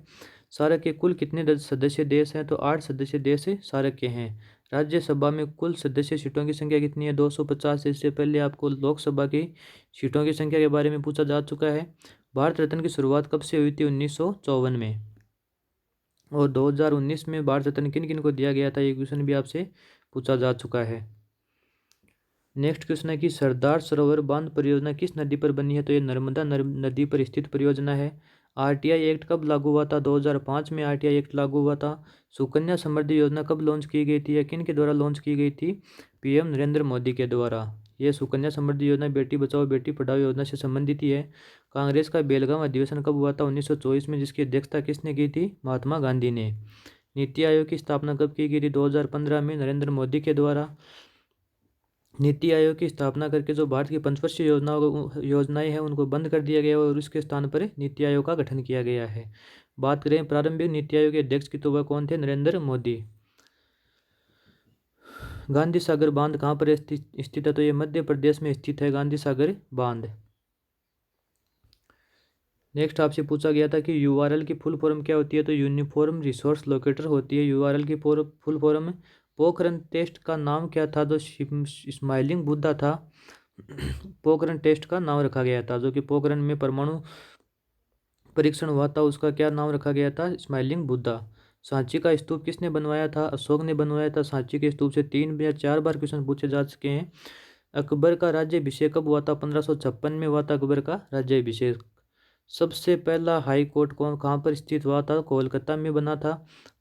S1: सार्क के कुल कितने सदस्य देश हैं? तो 8 सदस्य देश सार्क के हैं। राज्यसभा में कुल सदस्य सीटों की संख्या कितनी है? 250। इससे पहले आपको लोकसभा की सीटों की संख्या के बारे में पूछा जा चुका है। भारत रत्न की शुरुआत कब से हुई थी? 1954 में। और 2019 में भारत रत्न किन किन को दिया गया था? ये क्वेश्चन भी आपसे पूछा जा चुका है। नेक्स्ट क्वेश्चन है कि सरदार सरोवर बांध परियोजना किस नदी पर बनी है? तो ये नर्मदा नदी पर स्थित परियोजना है। आरटीआई एक्ट कब लागू हुआ था? 2005 में आरटीआई एक्ट लागू हुआ था। सुकन्या समृद्धि योजना कब लॉन्च की गई थी या किन के द्वारा लॉन्च की गई थी? पीएम नरेंद्र मोदी के द्वारा। ये सुकन्या समृद्धि योजना बेटी बचाओ बेटी पढ़ाओ योजना से संबंधित ही है। कांग्रेस का बेलगाम अधिवेशन कब हुआ था? 1924 में, जिसकी अध्यक्षता किसने की थी? महात्मा गांधी ने। नीति आयोग की स्थापना कब की गई थी? 2015 में, नरेंद्र मोदी के द्वारा। नीति आयोग की स्थापना करके जो भारत की पंचवर्षीय योजनाएं हैं उनको बंद कर दिया गया और उसके स्थान पर नीति आयोग का गठन किया गया है। बात करें प्रारंभिक नीति आयोग के अध्यक्ष की, तो वह कौन थे? नरेंद्र मोदी। गांधी सागर बांध कहाँ पर स्थित है? तो ये मध्य प्रदेश में स्थित है गांधी सागर बांध। नेक्स्ट आपसे पूछा गया था कि यूआरएल की फुल फॉर्म क्या होती है? तो यूनिफॉर्म रिसोर्स लोकेटर होती है यूआरएल की फुल फॉर्म। पोखरण टेस्ट का नाम क्या था? तो स्माइलिंग बुद्धा था। पोखरण टेस्ट का नाम रखा गया था। जो कि पोखरण में परमाणु परीक्षण हुआ था उसका क्या नाम रखा गया था? स्माइलिंग बुद्धा। सांची का स्तूप किसने बनवाया था? अशोक ने बनवाया था। सांची के स्तूप से 3 या 4 बार क्वेश्चन पूछे जा चुके हैं। अकबर का राज्याभिषेक कब हुआ था? 1556 में हुआ था अकबर का राज्याभिषेक। सबसे पहला हाई कोर्ट कहाँ पर स्थित हुआ था? कोलकाता में बना था।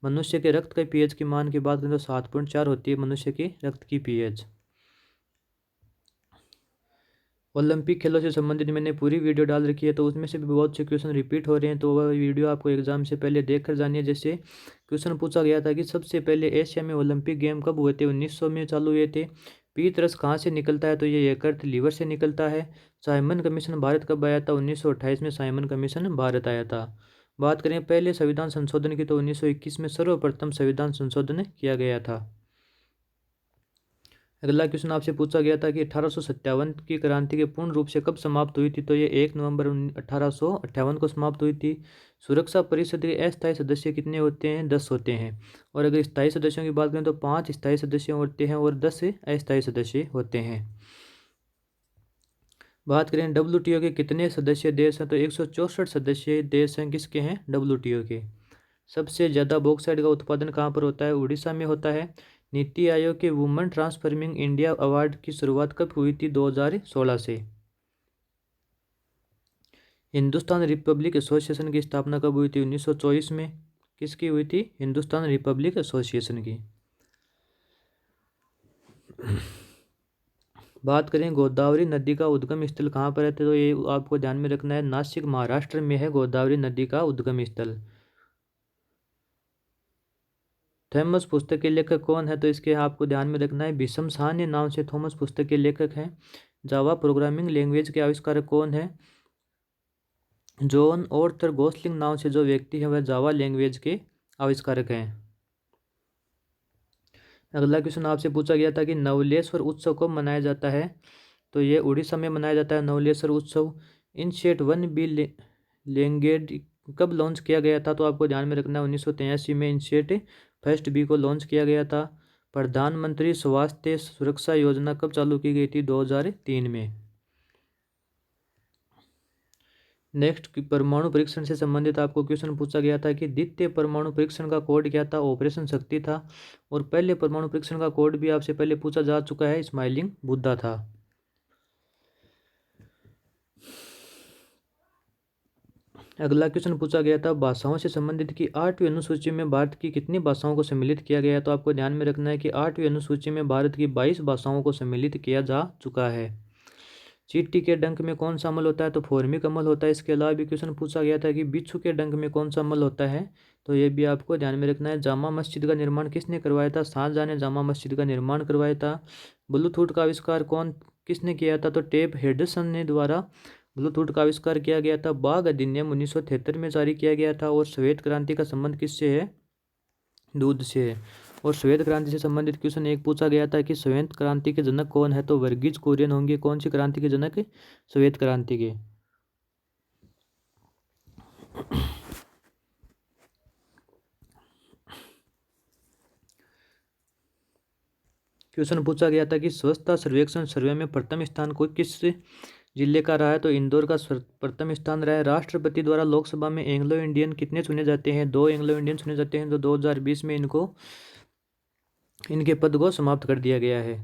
S1: मनुष्य के रक्त के पीएच की मान की बात करें तो 7.4 होती है मनुष्य के रक्त की पीएच। ओलंपिक खेलों से संबंधित मैंने पूरी वीडियो डाल रखी है, तो उसमें से भी बहुत से क्वेश्चन रिपीट हो रहे हैं, तो वह वीडियो आपको एग्जाम से पहले देख कर जानिए। जैसे क्वेश्चन पूछा गया था कि सबसे पहले एशिया में ओलंपिक गेम कब हुए थे? 1900 में चालू हुए थे। पीत रस कहाँ से निकलता है? तो ये यकृत लीवर से निकलता है। साइमन कमीशन भारत कब आया था? 1928 में साइमन कमीशन भारत आया था। बात करें पहले संविधान संशोधन की, तो 1921 में सर्वप्रथम संविधान संशोधन किया गया था। अगला क्वेश्चन आपसे पूछा गया था कि 1857 की क्रांति के पूर्ण रूप से कब समाप्त हुई थी? तो ये 1 नवंबर 1858 को समाप्त हुई थी। सुरक्षा परिषद के अस्थायी सदस्य कितने होते हैं? 10 होते हैं। और अगर स्थायी सदस्यों की बात करें तो 5 स्थायी सदस्य होते हैं और 10 अस्थायी सदस्य होते हैं। बात करें WTO के कितने सदस्य देश हैं? तो 164 सदस्य देश हैं। किसके हैं? WTO के। सबसे ज़्यादा बॉक्साइट का उत्पादन कहाँ पर होता है? उड़ीसा में होता है। नीति आयोग के वुमेन ट्रांसफॉर्मिंग इंडिया अवार्ड की शुरुआत कब हुई थी? 2016 से। हिंदुस्तान रिपब्लिक एसोसिएशन की स्थापना कब हुई थी? 1924 में। किसकी हुई थी? हिंदुस्तान रिपब्लिक एसोसिएशन की। बात करें गोदावरी नदी का उद्गम स्थल कहाँ पर है? तो ये आपको ध्यान में रखना है, नासिक महाराष्ट्र में है गोदावरी नदी का उद्गम स्थल। थॉमस पुस्तक के लेखक कौन है? तो इसके आपको ध्यान में रखना है, भीष्म साहनी नाम से थॉमस पुस्तक के लेखक हैं। जावा प्रोग्रामिंग लैंग्वेज के आविष्कारक कौन है? जॉन ऑर्थर गोसलिंग नाम से जो व्यक्ति है वह जावा लैंग्वेज के आविष्कारक हैं। अगला क्वेश्चन आपसे पूछा गया था कि नवलेश्वर उत्सव कब मनाया जाता है? तो ये उड़ीसा में मनाया जाता है नवलेश्वर उत्सव। इनसेट 1B लैंग्वेज कब लॉन्च किया गया था? तो आपको ध्यान में रखना है 1983 में इनसेट फर्स्ट बी को लॉन्च किया गया था। प्रधानमंत्री स्वास्थ्य सुरक्षा योजना कब चालू की गई थी? 2003 में। नेक्स्ट परमाणु परीक्षण से संबंधित आपको क्वेश्चन पूछा गया था कि द्वितीय परमाणु परीक्षण का कोड क्या था? ऑपरेशन शक्ति था। और पहले परमाणु परीक्षण का कोड भी आपसे पहले पूछा जा चुका है, स्माइलिंग बुद्धा था। अगला क्वेश्चन पूछा गया था भाषाओं से संबंधित कि 8वीं अनुसूची में भारत की कितनी भाषाओं को सम्मिलित किया गया है? तो आपको ध्यान में रखना है कि 8वीं अनुसूची में भारत की 22 भाषाओं को सम्मिलित किया जा चुका है। चींटी के डंक में कौन सा अमल होता है? तो फॉर्मिक अमल होता है। इसके अलावा भी क्वेश्चन पूछा गया था कि बिच्छू के डंक में कौन सा अमल होता है? तो ये भी आपको ध्यान में रखना है। जामा मस्जिद का निर्माण किसने करवाया था? शाहजहां ने जामा मस्जिद का निर्माण करवाया था। ब्लूटूथ का आविष्कार किसने किया था? तो टेप हेडसन ने द्वारा ब्लूटूथ का आविष्कार किया गया था। बाघ अधिनियम 1973 में जारी किया गया था। और श्वेत क्रांति का संबंध किससे है? दूध से है। और श्वेत क्रांति से संबंधित क्वेश्चन एक पूछा गया था कि श्वेत क्रांति के जनक कौन है, तो वर्गीज कुरियन होंगे। कौन सी क्रांति के जनक? श्वेत क्रांति के। क्वेश्चन पूछा गया था कि स्वच्छता सर्वेक्षण सर्वे में प्रथम स्थान को किस जिले का रहा है, तो इंदौर का प्रथम स्थान रहा है। राष्ट्रपति द्वारा लोकसभा में एंग्लो इंडियन कितने चुने जाते हैं? 2 एंग्लो इंडियन चुने जाते हैं। तो 2020 में इनके पद को समाप्त कर दिया गया है।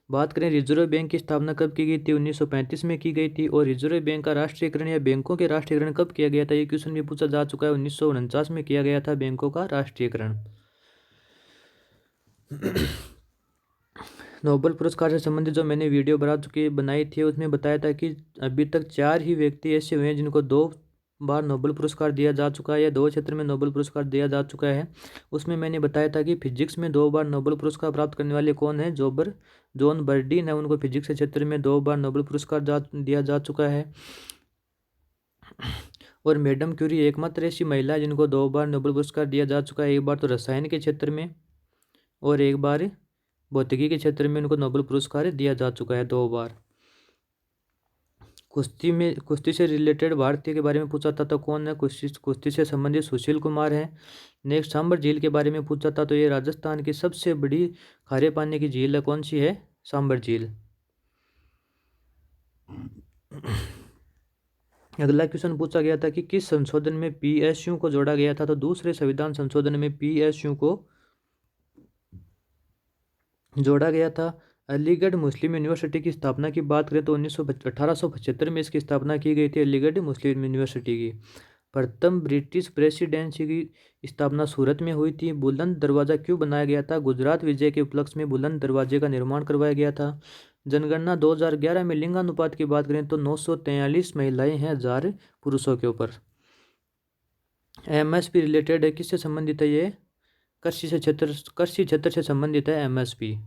S1: बात करें रिजर्व बैंक की स्थापना कब की गई थी? 1935 में की गई थी। और रिजर्व बैंक का राष्ट्रीयकरण या बैंकों के राष्ट्रीयकरण कब किया गया था? ये क्वेश्चन भी पूछा जा चुका है। 1949 में किया गया था बैंकों का राष्ट्रीयकरण। नोबेल पुरस्कार से संबंधित जो मैंने वीडियो बनाई थी उसमें बताया था कि अभी तक 4 ही व्यक्ति ऐसे हुए हैं जिनको 2 बार नोबेल पुरस्कार दिया जा चुका है या 2 क्षेत्र में नोबेल पुरस्कार दिया जा चुका है। उसमें मैंने बताया था कि फिजिक्स में 2 बार नोबेल पुरस्कार प्राप्त करने वाले कौन है? जॉन बर्डीन है, उनको फिजिक्स के क्षेत्र में 2 बार नोबेल पुरस्कार दिया जा चुका है। और मैडम क्यूरी एकमात्र ऐसी महिला है जिनको 2 बार नोबेल पुरस्कार दिया जा चुका है। एक बार तो रसायन के क्षेत्र में और एक बार भौतिकी के क्षेत्र में उनको नोबेल पुरस्कार दिया जा चुका है 2 बार। कुश्ती से रिलेटेड भारतीय के बारे में पूछा था तो कौन है? कुश्ती से संबंधित सुशील कुमार है। नेक्स्ट सांबर झील के बारे में पूछा था तो ये राजस्थान की सबसे बड़ी खारे पानी की झील है। कौन सी है? सांबर झील। अगला क्वेश्चन पूछा गया था कि किस संशोधन में पीएसयू को जोड़ा गया था? तो दूसरे संविधान संशोधन में पीएसयू को जोड़ा गया था। अलीगढ़ मुस्लिम यूनिवर्सिटी की स्थापना की बात करें तो 1875 में इसकी स्थापना की गई थी, अलीगढ़ मुस्लिम यूनिवर्सिटी की। प्रथम ब्रिटिश प्रेसिडेंसी की स्थापना सूरत में हुई थी। बुलंद दरवाज़ा क्यों बनाया गया था? गुजरात विजय के उपलक्ष्य में बुलंद दरवाजे का निर्माण करवाया गया था। जनगणना 2011 में लिंगानुपात की बात करें तो 943 महिलाएं हैं 1000 पुरुषों के ऊपर। एमएसपी रिलेटेड है, किससे संबंधित है ये? कृषि क्षेत्र से संबंधित है एमएसपी।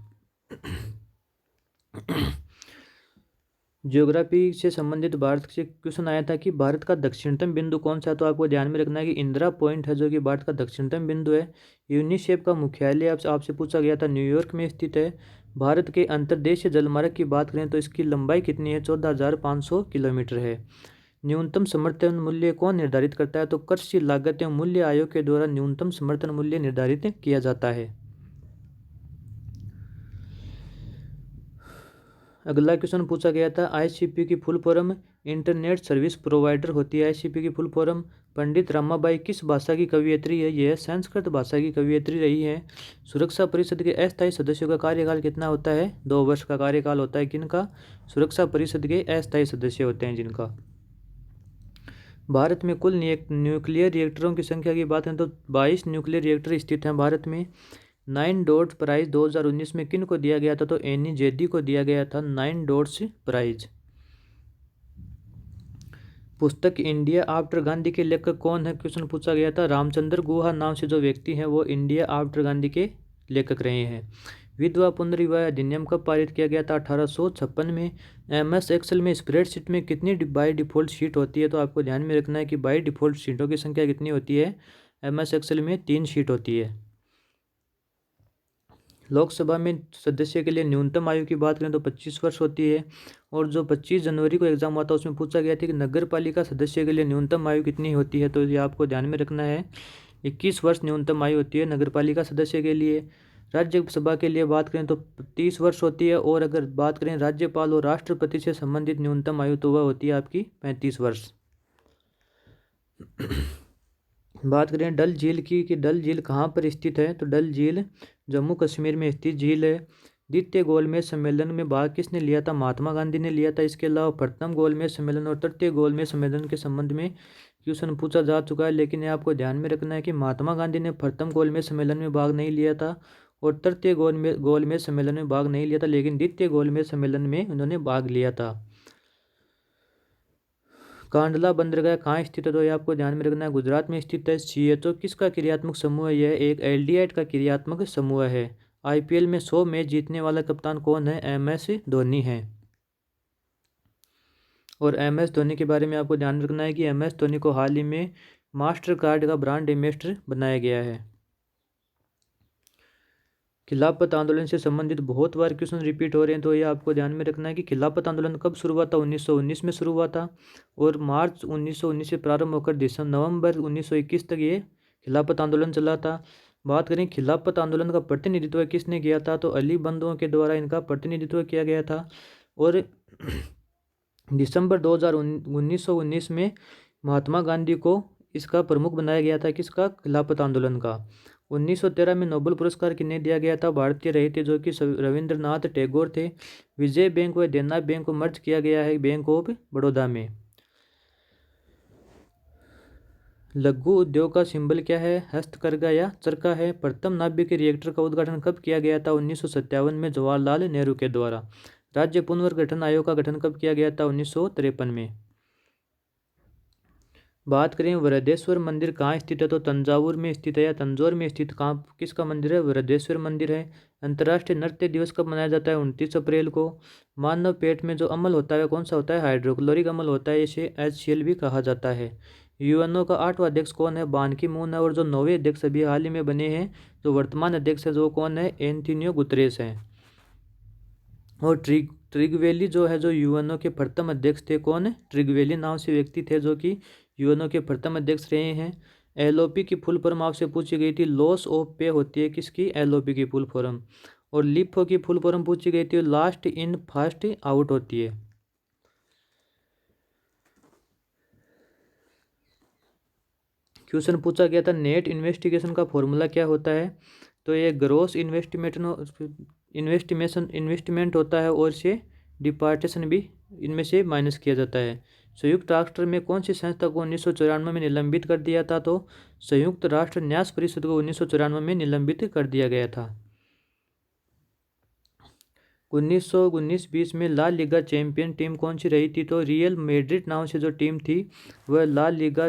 S1: ज्योग्राफी से संबंधित भारत से क्वेश्चन आया था कि भारत का दक्षिणतम बिंदु कौन सा है? तो आपको ध्यान में रखना है कि इंदिरा पॉइंट है जो कि भारत का दक्षिणतम बिंदु है। यूनिसेफ का मुख्यालय आपसे पूछा गया था, न्यूयॉर्क में स्थित है। भारत के अंतर्देशीय जलमार्ग की बात करें तो इसकी लंबाई कितनी है? 14,500 किलोमीटर है। न्यूनतम समर्थन मूल्य कौन निर्धारित करता है? तो कृषि लागत एवं मूल्य आयोग के द्वारा न्यूनतम समर्थन मूल्य निर्धारित किया जाता है। अगला क्वेश्चन पूछा गया था आईसीपी की full form internet service provider होती है। आईसीपी की फुल फॉर्म। पंडित रमाबाई किस भाषा की कवियत्री है? यह संस्कृत भाषा की कवियत्री रही है। सुरक्षा परिषद के अस्थायी सदस्यों का कार्यकाल कितना होता है? 2 वर्ष का कार्यकाल होता है। किनका? सुरक्षा परिषद के अस्थायी सदस्य होते हैं जिनका। भारत में कुल न्यूक्लियर रिएक्टरों की संख्या की बात करें तो 22 न्यूक्लियर रिएक्टर स्थित हैं भारत में। 9 डॉट्स प्राइज 2019 में किन को दिया गया था? तो एनी जेडी को दिया गया था 9 डॉट्स प्राइज। पुस्तक इंडिया आफ्टर गांधी के लेखक कौन है? क्वेश्चन पूछा गया था। रामचंद्र गुहा नाम से जो व्यक्ति हैं वो इंडिया आफ्टर गांधी के लेखक रहे हैं। विधवा पुनर्विवाह अधिनियम कब पारित किया गया था? 1856 में। एमएस एक्सेल में स्प्रेडशीट में कितनी बाय डिफ़ॉल्ट शीट होती है? तो आपको ध्यान में रखना है कि बाय डिफ़ॉल्ट शीटों की संख्या कितनी होती है? एमएस एक्सेल में 3 शीट होती है। लोकसभा में सदस्य के लिए न्यूनतम आयु की बात करें तो 25 वर्ष होती है। और जो 25 जनवरी को एग्जाम हुआ था उसमें पूछा गया था कि नगर पालिका सदस्य के लिए न्यूनतम आयु कितनी होती है? तो ये आपको ध्यान में रखना है, 21 वर्ष न्यूनतम आयु होती है नगर पालिका सदस्य के लिए। राज्यसभा के लिए बात करें तो 30 वर्ष होती है। और अगर बात करें राज्यपाल और राष्ट्रपति से संबंधित न्यूनतम आयु तो वह होती है आपकी 35 वर्ष। बात करें डल झील की कि डल झील कहाँ पर स्थित है? तो डल झील जम्मू कश्मीर में स्थित झील है। द्वितीय गोलमेज सम्मेलन में भाग किसने लिया था? महात्मा गांधी ने लिया था। इसके अलावा प्रथम गोलमेज सम्मेलन और तृतीय गोलमेज सम्मेलन के संबंध में क्वेश्चन पूछा जा चुका है, लेकिन ये आपको ध्यान में रखना है कि महात्मा गांधी ने प्रथम गोलमेज सम्मेलन में भाग नहीं लिया था और तृतीय गोलमेज सम्मेलन में भाग नहीं लिया था, लेकिन द्वितीय गोलमेज सम्मेलन में उन्होंने भाग लिया था। कांडला बंदरगाह कहाँ स्थित है? तो ये आपको ध्यान में रखना है, गुजरात में स्थित है। सीएचओ किसका क्रियात्मक समूह है? यह एक एल्डिहाइड का क्रियात्मक समूह है। आईपीएल में 100 मैच जीतने वाला कप्तान कौन है? एमएस धोनी है। और एमएस धोनी के बारे में आपको ध्यान रखना है कि एमएस धोनी को हाल ही में मास्टर कार्ड का ब्रांड एम्बेसडर बनाया गया है। खिलाफत आंदोलन से संबंधित बहुत बार क्वेश्चन रिपीट हो रहे हैं, तो ये आपको ध्यान में रखना है कि खिलाफत आंदोलन कब शुरू हुआ था। 1919 में शुरू हुआ था और मार्च 1919 से प्रारंभ होकर नवंबर 1921 तक ये खिलाफत आंदोलन चला था। बात करें खिलाफत आंदोलन का प्रतिनिधित्व किसने किया था, तो अली बंधुओं के द्वारा इनका प्रतिनिधित्व किया गया था। और दिसंबर 1919 में महात्मा गांधी को इसका प्रमुख बनाया गया था, किसका, खिलाफत आंदोलन का। 1913 में नोबेल पुरस्कार किन्हें दिया गया था, भारतीय रहे थे जो कि रविंद्रनाथ टैगोर थे। विजय बैंक व देना बैंक को मर्ज किया गया है बैंक ऑफ बड़ौदा में। लघु उद्योग का सिंबल क्या है, हस्तकरघा या चरखा है। प्रथम नाभिक रिएक्टर का उद्घाटन कब किया गया था, 1957 में जवाहरलाल नेहरू के द्वारा। राज्य पुनर्गठन आयोग का गठन कब किया गया था, 1953 में। बात करें वृहदेश्वर मंदिर कहाँ स्थित है, तो तंजावुर में स्थित है या तंजौर में स्थित कहाँ किसका मंदिर है, वृहदेश्वर मंदिर है। अंतर्राष्ट्रीय नृत्य दिवस कब मनाया जाता है, 29 अप्रैल को। मानव पेट में जो अम्ल होता है कौन सा होता है, हाइड्रोक्लोरिक अम्ल होता है, इसे HCl भी कहा जाता है। यूएनओ का 8वां अध्यक्ष कौन है, बान की मून है। और जो 9वें अध्यक्ष अभी हाल ही में बने हैं, जो वर्तमान अध्यक्ष है जो कौन है, एंटोनियो गुतरेस हैं। और ट्रिगवेली जो है, जो यूएनओ के प्रथम अध्यक्ष थे, कौन है, ट्रिगवेली नाम से व्यक्ति थे जो कि यूएनओ के प्रथम अध्यक्ष रहे हैं। एलओपी की फुल फॉर्म आपसे पूछी गई थी, लॉस ऑफ पे होती है किसकी, एलओपी की फुल फॉर्म। और लिफो की फुल फॉर्म पूछी गई थी, लास्ट इन फर्स्ट आउट होती है। क्वेश्चन पूछा गया था नेट इन्वेस्टिगेशन का फॉर्मूला क्या होता है, तो ये ग्रोस इन्वेस्टमेंट होता है और से डिपार्टेशन भी इनमें से माइनस किया जाता है। संयुक्त राष्ट्र में कौन सी संस्था को 1994 में निलंबित कर दिया था, तो संयुक्त राष्ट्र न्यास परिषद को 1994 में निलंबित कर दिया गया था। 1919-20 में ला लीगा चैंपियन टीम कौन सी रही थी, तो रियल मैड्रिड नाम से जो टीम थी वह ला लीगा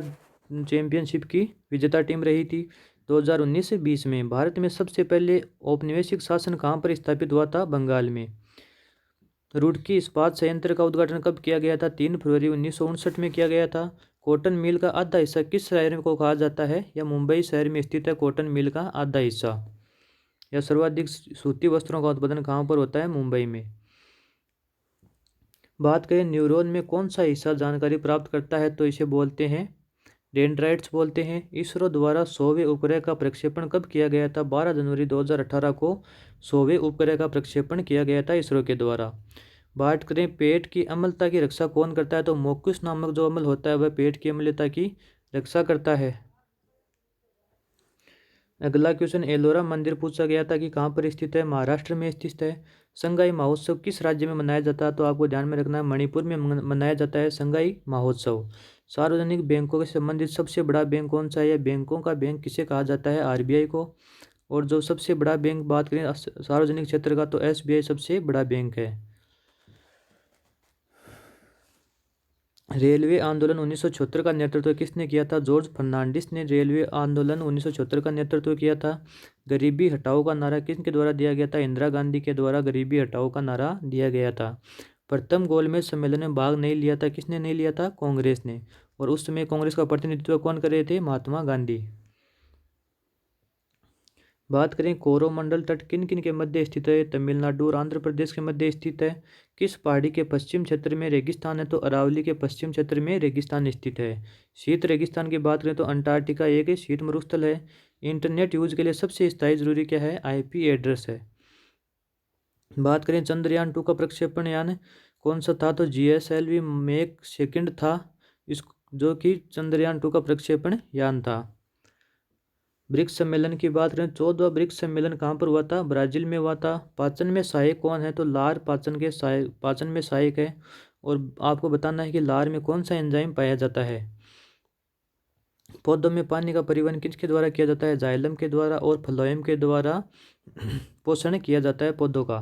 S1: चैंपियनशिप की विजेता टीम रही थी। 2019-20 में भारत में सबसे पहले औपनिवेशिक शासन कहाँ पर स्थापित हुआ था, बंगाल में। रुड़की इस्पात संयंत्र का उद्घाटन कब किया गया था, 3 फरवरी 1959 में किया गया था। कॉटन मिल का आधा हिस्सा किस शहर को कहा जाता है, या मुंबई शहर में स्थित है कॉटन मिल का आधा हिस्सा। या सर्वाधिक सूती वस्त्रों का उत्पादन कहाँ पर होता है, मुंबई में। बात करें न्यूरॉन में कौन सा हिस्सा जानकारी प्राप्त करता है, तो इसे बोलते हैं डेंड्राइट्स बोलते हैं। इसरो द्वारा 100वें उपग्रह का प्रक्षेपण कब किया गया था, 12 जनवरी 2018 को 100वें उपग्रह का प्रक्षेपण किया गया था इसरो के द्वारा। बात करें पेट की अम्लता की रक्षा कौन करता है, तो मोक्युस नामक जो अम्ल होता है वह पेट की अम्लता की रक्षा करता है। अगला क्वेश्चन एलोरा मंदिर पूछा गया था कि कहाँ पर स्थित है, महाराष्ट्र में स्थित है। संगाई महोत्सव किस राज्य में मनाया जाता है, तो आपको ध्यान में रखना है मणिपुर में मनाया जाता है संगाई महोत्सव। सार्वजनिक बैंकों से संबंधित सबसे बड़ा बैंक कौन सा है, बैंकों का बैंक किसे कहा जाता है, आरबीआई को। और जो सबसे बड़ा बैंक बात करें सार्वजनिक क्षेत्र का, तो एसबीआई सबसे बड़ा बैंक है। रेलवे आंदोलन 1976 का नेतृत्व किसने किया था, जॉर्ज फर्नांडिस ने रेलवे आंदोलन 1976 का नेतृत्व किया था। गरीबी हटाओ का नारा किसके द्वारा दिया गया था, इंदिरा गांधी के द्वारा गरीबी हटाओ का नारा दिया गया था। प्रथम गोलमेज सम्मेलन में भाग नहीं लिया था, किसने नहीं लिया था, कांग्रेस ने। और उस समय कांग्रेस का प्रतिनिधित्व कौन कर रहे थे, महात्मा गांधी। बात करें कोरोमंडल तट किन किन के मध्य स्थित है, तमिलनाडु और आंध्र प्रदेश के मध्य स्थित है। किस पहाड़ी के पश्चिम क्षेत्र में रेगिस्तान है, तो अरावली के पश्चिम क्षेत्र में रेगिस्तान स्थित है। शीत रेगिस्तान की बात करें तो अंटार्कटिका एक शीत मरुस्थल है। इंटरनेट यूज के लिए सबसे स्थायी जरूरी क्या है, IP एड्रेस है। बात करें चंद्रयान 2 का प्रक्षेपण यान कौन सा था, तो GSLV मैक सेकंड था इस जो कि चंद्रयान 2 का प्रक्षेपण यान था। ब्रिक्स सम्मेलन की बात करें 14वां ब्रिक्स सम्मेलन कहाँ पर हुआ था, ब्राजील में हुआ था। पाचन में सहायक कौन है, तो लार पाचन में सहायक है। और आपको बताना है कि लार में कौन सा एंजाइम पाया जाता है। पौधों में पानी का परिवहन किसके द्वारा किया जाता है, जाइलम के द्वारा। और फ्लोएम के द्वारा पोषण किया जाता है पौधों का।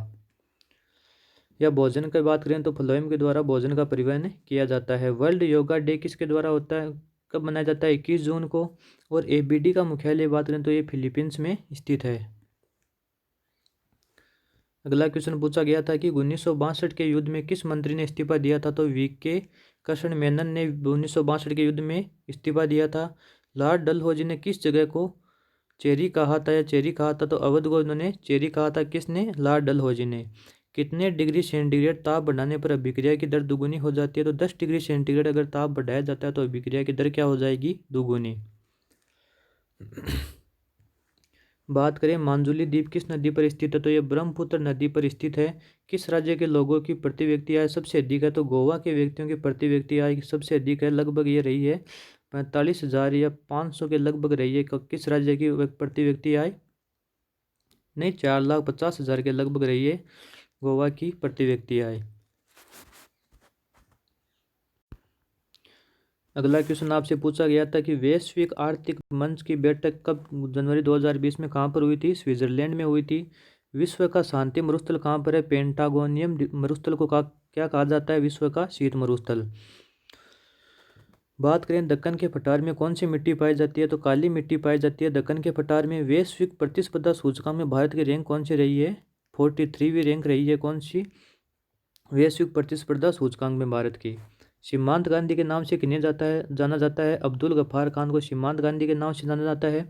S1: या भोजन की बात करें तो फ्लोएम के द्वारा भोजन का परिवहन किया जाता है। वर्ल्ड योगा डे किसके द्वारा होता है, कब मनाया जाता है, 21 जून को। और ABD का मुख्यालय बात करें तो ये फिलीपींस में स्थित है। अगला क्वेश्चन पूछा गया था कि 1962 के युद्ध में किस मंत्री ने इस्तीफा दिया था, तो VK कृष्ण मेनन ने 1962 के युद्ध में इस्तीफा दिया था। लॉर्ड डलहौजी ने किस जगह को चेरी कहा था या चेरी कहा था, तो अवध गोविंद ने चेरी कहा था। किसने? लॉर्ड डलहौजी ने। कितने डिग्री सेंटीग्रेड ताप बढ़ाने पर अभिक्रिया की दर दुगुनी हो जाती है? तो 10 डिग्री सेंटीग्रेड अगर ताप बढ़ाया जाता है तो अभिक्रिया की दर क्या हो जाएगी? दुगुनी। बात करें मांजुली द्वीप किस नदी पर स्थित है? तो ये ब्रह्मपुत्र नदी पर स्थित है। किस राज्य के लोगों की प्रति व्यक्ति आय सबसे अधिक है? तो गोवा के व्यक्तियों की प्रति व्यक्ति आय सबसे अधिक है, लगभग ये रही है 45,000 या 500 के लगभग रही है। किस राज्य की प्रति व्यक्ति आय? नहीं, 4,50,000 के लगभग रही है गोवा की प्रति व्यक्ति आय। अगला क्वेश्चन आपसे पूछा गया था कि वैश्विक आर्थिक मंच की बैठक कब जनवरी 2020 में कहाँ पर हुई थी? स्विट्जरलैंड में हुई थी। विश्व का शांति मरुस्थल कहाँ पर है? पेंटागोनियम मरुस्थल को क्या कहा जाता है? विश्व का शीत मरुस्थल। बात करें दक्कन के पठार में कौन सी मिट्टी पाई जाती है? तो काली मिट्टी पाई जाती है दक्कन के पठार में। वैश्विक प्रतिस्पर्धा सूचकांक में भारत की रैंक कौन सी रही है? 43वीं रैंक रही है। कौन सी? वैश्विक प्रतिस्पर्धा सूचकांक में भारत की। सीमांत गांधी के नाम से किन्हें जाना जाता है? अब्दुल गफ्फार खान को सीमांत गांधी के नाम से जाना जाता है।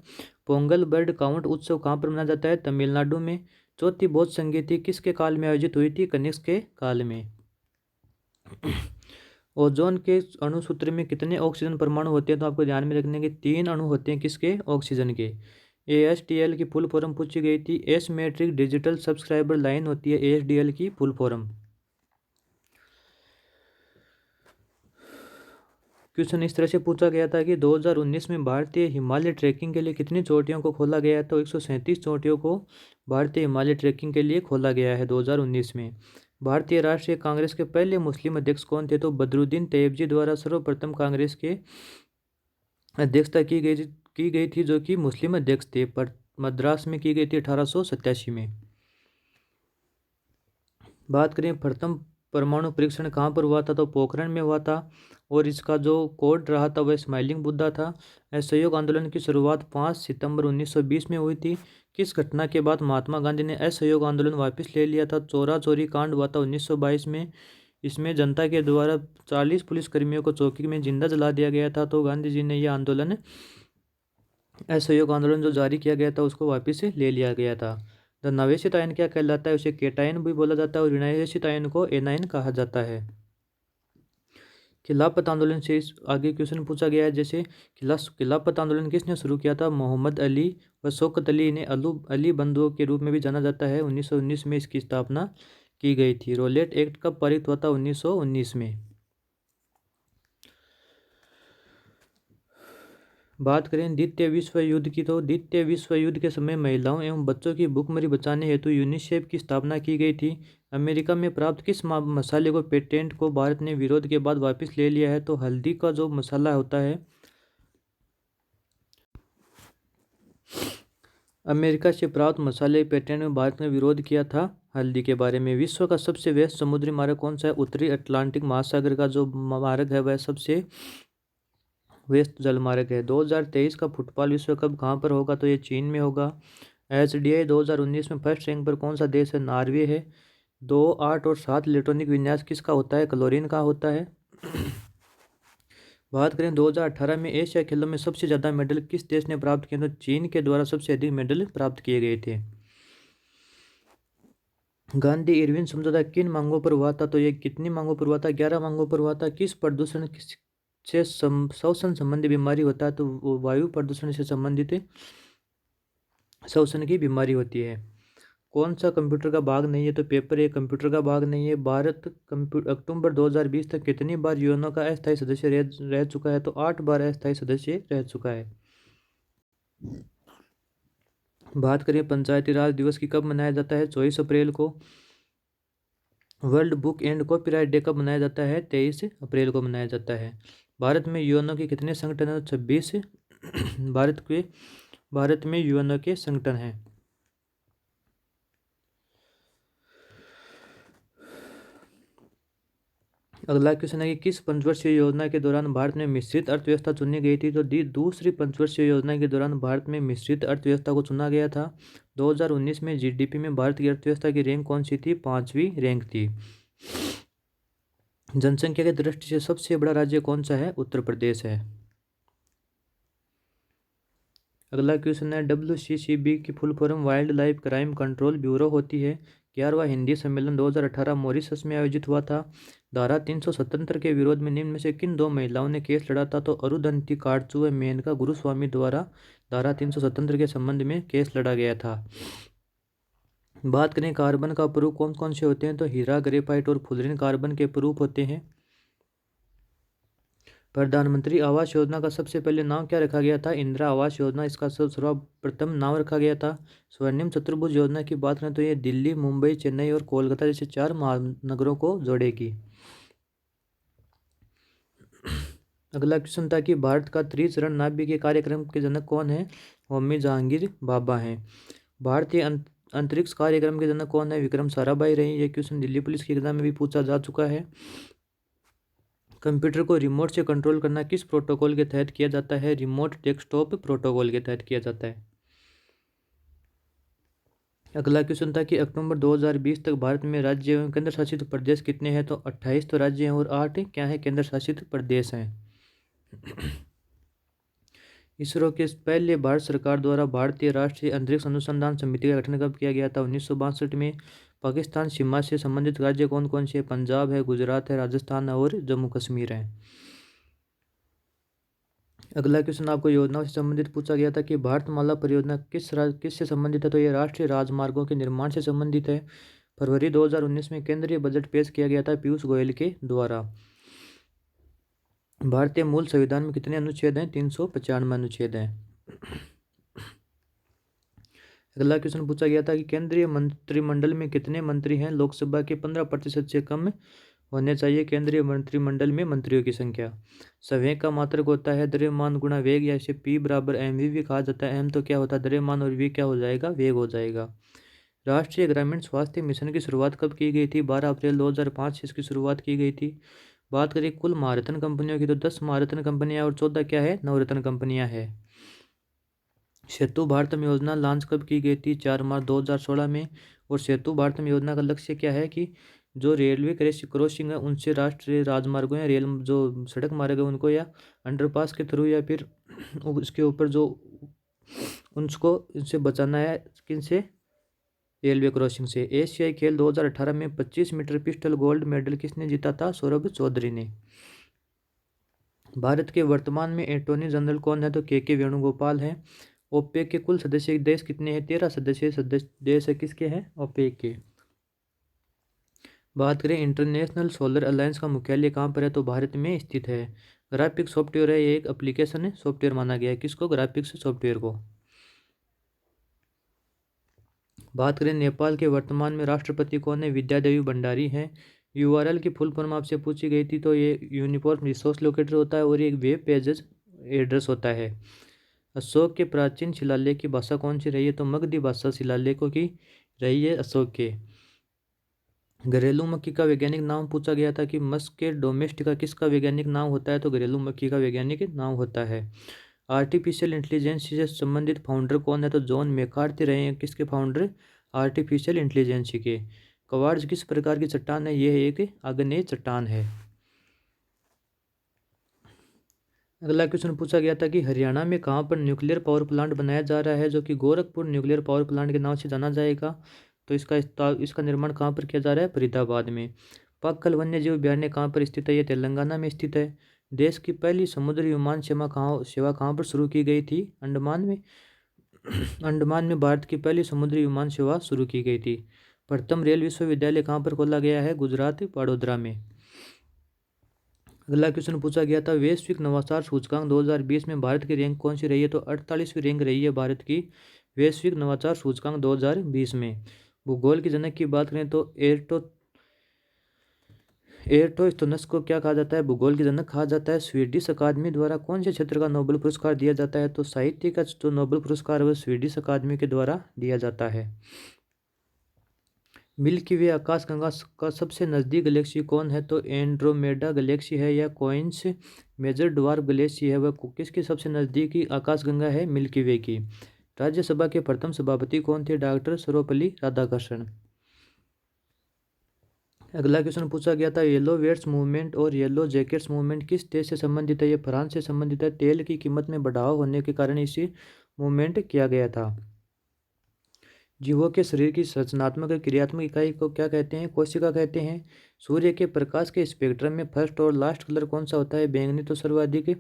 S1: पोंगल बर्ड काउंट उत्सव कहाँ पर मनाया जाता है? तमिलनाडु में। चौथी बौद्ध संगीति किसके काल में आयोजित हुई थी? कनिष्क के काल में। ओजोन के अणुसूत्र में कितने ऑक्सीजन परमाणु होते हैं? तो आपको ध्यान में रखने के 3 अणु होते हैं। किसके? ऑक्सीजन के। ASTL की फुल फॉर्म पूछी गई थी। एसमेट्रिक डिजिटल सब्सक्राइबर लाइन होती है ASDL की फुल फॉर्म। क्वेश्चन इस तरह से पूछा गया था कि 2019 में भारतीय हिमालय ट्रैकिंग के लिए कितनी चोटियों को खोला गया है? तो 137 चोटियों को भारतीय हिमालय ट्रैकिंग के लिए खोला गया है 2019 में। भारतीय राष्ट्रीय कांग्रेस के पहले मुस्लिम अध्यक्ष कौन थे? तो बदरुद्दीन तैयबजी द्वारा सर्वप्रथम कांग्रेस के अध्यक्षता की गई थी, जो कि मुस्लिम अध्यक्ष थे। पर मद्रास में की गई थी 1887 में। बात करें प्रथम परमाणु परीक्षण कहाँ पर हुआ था? तो पोखरण में हुआ था। और इसका जो कोड रहा था वह स्माइलिंग बुद्धा था। असहयोग आंदोलन की शुरुआत 5 सितंबर 1920 में हुई थी। किस घटना के बाद महात्मा गांधी ने असहयोग आंदोलन वापस ले लिया था? चोरा चोरी कांड हुआ था 1922 में। इसमें जनता के द्वारा 40 पुलिसकर्मियों को चौकी में जिंदा जला दिया गया था। तो गांधी जी ने यह आंदोलन, असहयोग आंदोलन जो जारी किया गया था, उसको वापस ले लिया गया था। द नवेशित आयन क्या कहलाता है? उसे केटायन भी बोला जाता है और ऋणायशित आयन को एनायन कहा जाता है। खिलाफत आंदोलन से इस आगे क्वेश्चन पूछा गया है, जैसे खिलाफत आंदोलन किसने शुरू किया था? मोहम्मद अली व शौकत अली। इन्हें अली बंधुओं के रूप में भी जाना जाता है। 1919 में इसकी स्थापना की गई थी। रोलेट एक्ट कब पारित हुआ था? 1919 में। बात करें द्वितीय विश्व युद्ध की, तो द्वितीय विश्व युद्ध के समय महिलाओं एवं बच्चों की भूखमरी बचाने हेतु यूनिसेफ की स्थापना की गई थी। अमेरिका में प्राप्त किस मसाले को पेटेंट को भारत ने विरोध के बाद वापस ले लिया है? तो हल्दी का जो मसाला होता है, अमेरिका से प्राप्त मसाले पेटेंट में भारत ने विरोध किया था हल्दी के बारे में। विश्व का सबसे व्यस्त समुद्री मार्ग कौन सा है? उत्तरी अटलांटिक महासागर का जो मार्ग है वह सबसे व्यस्त जलमार्ग है। 2023 का फुटबॉल विश्व कप कहाँ पर होगा? तो ये चीन में होगा। HDI 2019 में फर्स्ट रैंक पर कौन सा देश है? नॉर्वे है। 2, 8 और 7 इलेक्ट्रॉनिक विन्यास किसका होता है? क्लोरीन का होता है। बात करें 2018 में एशिया खेलों में सबसे ज़्यादा मेडल किस देश ने प्राप्त किए? तो चीन के द्वारा सबसे अधिक मेडल प्राप्त किए गए थे। गांधी इरविन समझौता किन मांगों पर हुआ था? तो ये कितनी मांगों पर हुआ था? 11 मांगों पर हुआ था। किस प्रदूषण से श्वसन संबंधी बीमारी होता है? तो वो वायु प्रदूषण से संबंधित श्वसन की बीमारी होती है। कौन सा कंप्यूटर का भाग नहीं है? तो पेपर एक कंप्यूटर का भाग नहीं है। भारत अक्टूबर 2020 तक कितनी बार यूएनओ का अस्थायी सदस्य रह चुका है? तो 8 बार अस्थायी सदस्य रह चुका है। बात करें पंचायती राज दिवस की कब मनाया जाता है? 24 अप्रैल को। World book and copyright day कब मनाया जाता है? 23 अप्रैल को मनाया जाता है। भारत में यूएनओ के कितने संगठन हैं? 26 भारत में यूएनओ के संगठन हैं। अगला क्वेश्चन है कि किस पंचवर्षीय योजना के दौरान भारत में मिश्रित अर्थव्यवस्था चुनी गई थी? तो दूसरी पंचवर्षीय योजना के दौरान भारत में मिश्रित अर्थव्यवस्था को चुना गया था। 2019 में GDP में भारत की अर्थव्यवस्था की रैंक कौन सी थी? 5वीं रैंक थी। जनसंख्या की दृष्टि से सबसे बड़ा राज्य कौन सा है? उत्तर प्रदेश है। अगला क्वेश्चन है WCCB की full form wild life crime control bureau होती है। 11वां हिंदी सम्मेलन 2018 मॉरिशस में आयोजित हुआ था। धारा 377 के विरोध में निम्न में से किन दो महिलाओं ने केस लड़ा था? तो अरुंधति काटजू व मेनका गुरुस्वामी द्वारा धारा 377 के संबंध में केस लड़ा गया था। बात करें कार्बन का प्रूफ कौन कौन से होते हैं? तो हीरा, ग्रेफाइट और फुलरिन कार्बन के प्रूफ होते हैं। प्रधानमंत्री आवास योजना का सबसे पहले नाम क्या रखा गया था? इंदिरा आवास योजना इसका सर्वप्रथम नाम रखा गया था। स्वर्णिम चतुर्भुज योजना की बात करें तो ये दिल्ली, मुंबई, चेन्नई और कोलकाता जैसे 4 महानगरों को जोड़ेगी। अगला क्वेश्चन था कि भारत का त्रिचरण नाभिकीय कार्यक्रम के जनक कौन है? होमी जहांगीर बाबा हैं। भारतीय अंतरिक्ष कार्यक्रम के जनक कौन है? विक्रम साराभाई रहे। ये क्वेश्चन दिल्ली पुलिस के एग्जाम में भी पूछा जा चुका है। कंप्यूटर को रिमोट से कंट्रोल करना किस प्रोटोकॉल के तहत किया जाता है? रिमोट डेस्कटॉप प्रोटोकॉल के तहत किया जाता है। अगला क्वेश्चन था कि अक्टूबर 2020 तक भारत में राज्य एवं केंद्र शासित प्रदेश कितने हैं? तो 28 तो राज्य हैं और 8 क्या है? केंद्र शासित प्रदेश हैं। इसरो के पहले भारत सरकार द्वारा भारतीय राष्ट्रीय अंतरिक्ष अनुसंधान समिति का गठन कब किया गया था? 1962 में। पाकिस्तान सीमा से संबंधित राज्य कौन कौन से? पंजाब है, गुजरात है, राजस्थान है और जम्मू कश्मीर है। अगला क्वेश्चन आपको योजनाओं से संबंधित पूछा गया था कि भारतमाला परियोजना किससे संबंधित है? तो ये राष्ट्रीय राजमार्गों के निर्माण से संबंधित है। फरवरी 2019 में केंद्रीय बजट पेश किया गया था पीयूष गोयल के द्वारा। भारतीय मूल संविधान में कितने अनुच्छेद हैं? 395 अनुच्छेद हैं। अगला क्वेश्चन पूछा गया था कि केंद्रीय मंत्रिमंडल में कितने मंत्री हैं? लोकसभा के 15% से कम होने चाहिए केंद्रीय मंत्रिमंडल में मंत्रियों की संख्या। संवेग का मात्रक होता है द्रव्यमान गुणा वेग, या इसे P बराबर mv भी कहा जाता है। m तो क्या होता है? द्रव्यमान और v क्या हो जाएगा? वेग हो जाएगा। राष्ट्रीय ग्रामीण स्वास्थ्य मिशन की शुरुआत कब की गई थी? 12 अप्रैल 2005 से इसकी शुरुआत की गई थी। बात करें कुल महारत्न कंपनियों की तो 10 महारत्न कंपनियां और 14 क्या है? नवरत्न कंपनियां हैं। सेतु भारतम योजना लॉन्च कब की गई थी? 4 मार्च 2016 में। और सेतु भारतम योजना का लक्ष्य क्या है कि जो रेलवे क्रॉसिंग है उनसे राष्ट्रीय राजमार्गों या रेल जो सड़क मार्ग है उनको या अंडरपास के थ्रू या फिर उसके ऊपर जो उनको इनसे बचाना है। किनसे? रेलवे क्रॉसिंग से। एशियाई खेल 2018 में 25 मीटर पिस्टल गोल्ड मेडल किसने जीता था? सौरभ चौधरी ने। भारत के वर्तमान में अटॉर्नी जनरल कौन है? तो के वेणुगोपाल हैं। ओपेक के कुल सदस्य देश कितने हैं? 13 सदस्य देश है। किसके हैं? ओपेक के। बात करें इंटरनेशनल सोलर अलायंस का मुख्यालय कहाँ पर है? तो भारत में स्थित है। ग्राफिक्स सॉफ्टवेयर है, ये एक एप्लीकेशन है, सॉफ्टवेयर माना गया है। किसको? ग्राफिक्स सॉफ्टवेयर को। बात करें नेपाल के वर्तमान में राष्ट्रपति कौन है? विद्यादेवी भंडारी हैं। URL की फुल फॉर्म आपसे पूछी गई थी तो ये यूनिफॉर्म रिसोर्स लोकेटर होता है और ये एक वेब पेजेस एड्रेस होता है। अशोक के प्राचीन शिलालेख की भाषा कौन सी रही है? तो मगधी भाषा शिलालेखों की रही है अशोक के। घरेलू मक्खी का वैज्ञानिक नाम पूछा गया था कि मस्के डोमेस्टिका किसका वैज्ञानिक नाम होता है? तो घरेलू मक्खी का वैज्ञानिक नाम होता है। आर्टिफिशियल इंटेलिजेंस से संबंधित फाउंडर कौन है? तो जॉन मैकार्थी रहे हैं। किसके फाउंडर? आर्टिफिशियल इंटेलिजेंस के। क्वार्ट्ज किस प्रकार की चट्टान है? यह एक आग्नेय चट्टान है। अगला क्वेश्चन पूछा गया था कि हरियाणा में कहाँ पर न्यूक्लियर पावर प्लांट बनाया जा रहा है? जो कि गोरखपुर न्यूक्लियर पावर प्लांट के नाम से जाना जाएगा। तो इसका निर्माण कहाँ पर किया जा रहा है? फरीदाबाद में। पक्कल वन्य जीव अभयारण्य कहाँ पर स्थित है? ये तेलंगाना में स्थित है। देश की पहली समुद्री विमान सेवा कहाँ पर शुरू की गई थी? अंडमान में। अंडमान में भारत की पहली समुद्री विमान सेवा शुरू की गई थी। प्रथम रेल विश्वविद्यालय कहाँ पर खोला गया है? गुजरात वडोदरा में। अगला क्वेश्चन पूछा गया था वैश्विक नवाचार सूचकांक 2020 में भारत की रैंक कौन सी रही है? तो 48वीं रैंक रही है भारत की वैश्विक नवाचार सूचकांक 2020 में। भूगोल के जनक की बात करें तो एर्टोस्थेनस को क्या कहा जाता है? भूगोल के जनक कहा जाता है। स्वीडिश अकादमी द्वारा कौन से क्षेत्र का नोबेल पुरस्कार दिया जाता है? तो साहित्य का जो नोबेल पुरस्कार है वह स्वीडिश अकादमी के द्वारा दिया जाता है। मिल्की वे आकाशगंगा का सबसे नज़दीक गैलेक्सी कौन है? तो एंड्रोमेडा गैलेक्सी है या कोइन्स मेजर ड्वार्फ गैलेक्सी है। वह किसकी सबसे नज़दीकी आकाशगंगा है? मिल्की वे की। राज्यसभा के प्रथम सभापति कौन थे? डॉक्टर सर्वपल्ली राधाकृष्णन। अगला क्वेश्चन पूछा गया था येलो वेट्स मूवमेंट और येलो जैकेट्स मूवमेंट किस देश से संबंधित है? ये फ्रांस से संबंधित है। तेल की कीमत में बढ़ाव होने के कारण इसे मूवमेंट किया गया था। जीवों के शरीर की रचनात्मक और क्रियात्मक इकाई को क्या कहते हैं? कोशिका कहते हैं। सूर्य के प्रकाश के स्पेक्ट्रम में फर्स्ट और लास्ट कलर कौन सा होता है? बैंगनी तो सर्वाधिक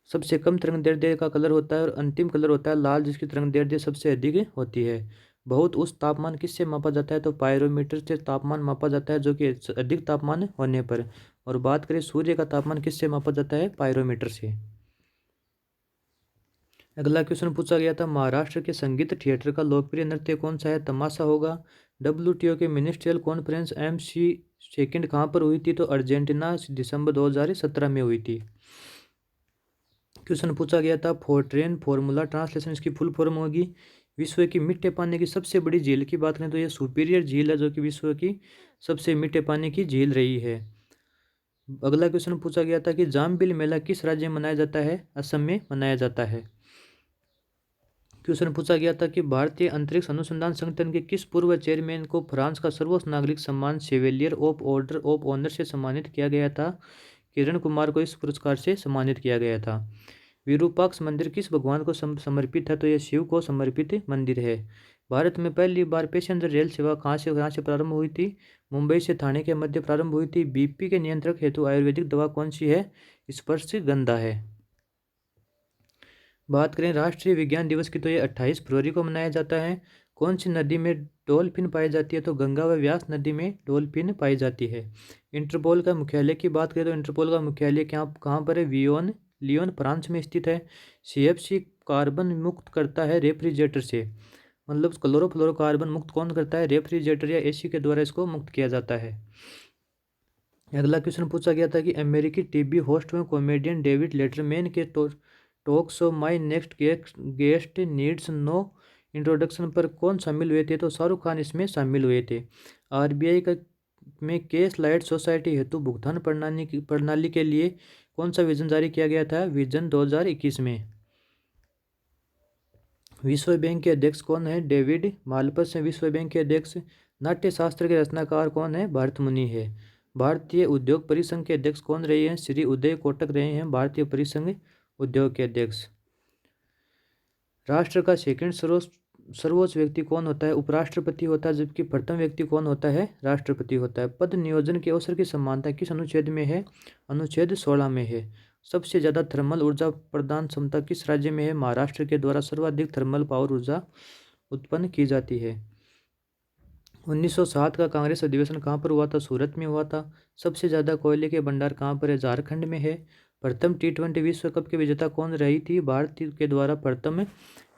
S1: सबसे कम तरंग दैर्ध्य का कलर होता है और अंतिम कलर होता है लाल, जिसकी तरंग दैर्ध्य सबसे अधिक होती है। बहुत उच्च तापमान किससे मापा जाता है? तो पायरोमीटर से तापमान मापा जाता है, जो कि अधिक तापमान होने पर। और बात करें सूर्य का तापमान किससे मापा जाता है? पायरोमीटर से। अगला क्वेश्चन पूछा गया था, महाराष्ट्र के संगीत थिएटर का लोकप्रिय नृत्य कौन सा है? तमाशा होगा। WTO के मिनिस्ट्रियल कॉन्फ्रेंस MC सेकंड कहाँ पर हुई थी? तो अर्जेंटीना, दिसंबर 2017 में हुई थी। क्वेश्चन पूछा गया था, फोर्ट्रेन फॉर्मूला ट्रांसलेशन इसकी फुल फॉर्म होगी। विश्व की मीठे पानी की सबसे बड़ी झील की बात करें तो ये सुपीरियर झील है, जो कि विश्व की सबसे मीठे पानी की झील रही है। अगला क्वेश्चन पूछा गया था कि जामबिल मेला किस राज्य में मनाया जाता है? असम में मनाया जाता है। क्वेश्चन पूछा गया था कि भारतीय अंतरिक्ष अनुसंधान संगठन के किस पूर्व चेयरमैन को फ्रांस का सर्वोच्च नागरिक सम्मान chevalier of order of honour से सम्मानित किया गया था? किरण कुमार को इस पुरस्कार से सम्मानित किया गया था। विरूपाक्ष मंदिर किस भगवान को समर्पित है? तो यह शिव को समर्पित मंदिर है। भारत में पहली बार पैसेंजर रेल सेवा कहाँ से प्रारंभ हुई थी? मुंबई से थाने के मध्य प्रारंभ हुई थी। BP के नियंत्रण हेतु आयुर्वेदिक दवा कौन सी है? स्पर्शगंधा है। बात करें राष्ट्रीय विज्ञान दिवस की तो ये 28 फरवरी को मनाया जाता है। कौन सी नदी में डॉल्फिन पाई जाती है? तो गंगा व व्यास नदी में डॉल्फिन पाई जाती है। इंटरपोल का मुख्यालय की बात करें तो इंटरपोल का मुख्यालय कहाँ पर है? लियोन फ्रांस में स्थित है। CFC कार्बन मुक्त करता है रेफ्रिजरेटर से, मतलब क्लोरोफ्लोरोकार्बन मुक्त कौन करता है? रेफ्रिजरेटर या AC के द्वारा इसको मुक्त किया जाता है। अगला क्वेश्चन पूछा गया था कि अमेरिकी टीवी होस्ट में कॉमेडियन डेविड लेटरमैन के talk show my next guest needs no introduction पर कौन शामिल हुए थे? तो शाहरुख खान इसमें शामिल हुए थे। RBI का में कैश लाइट सोसाइटी हेतु भुगतान प्रणाली के लिए कौन सा विजन जारी किया गया था? विजन 2021 में। विश्व बैंक के अध्यक्ष कौन है? डेविड मालपस है विश्व बैंक के अध्यक्ष। नाट्य शास्त्र के रचनाकार कौन है? भरतमुनि है। भारतीय उद्योग परिसंघ के अध्यक्ष कौन रहे हैं? श्री उदय कोटक रहे हैं भारतीय परिसंघ उद्योग के अध्यक्ष। राष्ट्र का सेकंड सर्वोच्च व्यक्ति कौन होता है? उपराष्ट्रपति होता है, जबकि प्रथम व्यक्ति कौन होता है? राष्ट्रपति होता है। पद नियोजन के अवसर की समानता किस अनुच्छेद में है? अनुच्छेद 16 में है। सबसे ज्यादा थर्मल ऊर्जा प्रदान क्षमता किस राज्य में है? महाराष्ट्र के द्वारा सर्वाधिक थर्मल पावर ऊर्जा उत्पन्न की जाती है। 1907 का कांग्रेस अधिवेशन कहाँ पर हुआ था? सूरत में हुआ था। सबसे ज्यादा कोयले के भंडार कहाँ पर है? झारखंड में है। प्रथम T20 विश्व कप के विजेता कौन रही थी? भारत के द्वारा प्रथम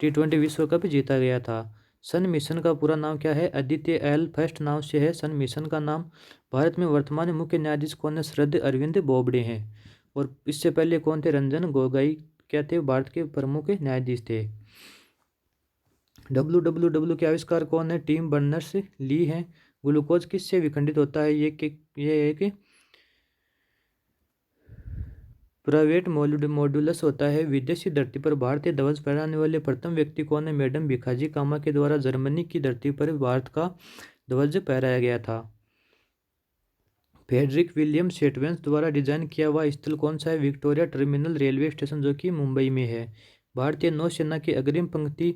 S1: T20 विश्व कप जीता गया था। सन मिशन का पूरा नाम क्या है? आदित्य L फर्स्ट नाम से है सन मिशन का नाम। भारत में वर्तमान मुख्य न्यायाधीश कौन है? शरद अरविंद बोबडे हैं। और इससे पहले कौन थे? रंजन गोगोई क्या थे? भारत के प्रमुख न्यायाधीश थे। WWW के आविष्कार कौन है? टिम बर्नर्स ली है। ग्लूकोज किससे विखंडित होता है? ये एक प्राइवेट मॉड्यूलस होता है। विदेशी धरती पर भारतीय ध्वज फहराने वाले प्रथम व्यक्ति कौन है? मैडम भिखाजी कामा के द्वारा जर्मनी की धरती पर भारत का ध्वज फहराया गया था। फ्रेडरिक विलियम सेटवेंस द्वारा डिजाइन किया हुआ स्थल कौन सा है? विक्टोरिया टर्मिनल रेलवे स्टेशन, जो कि मुंबई में है। भारतीय नौसेना की अग्रिम पंक्ति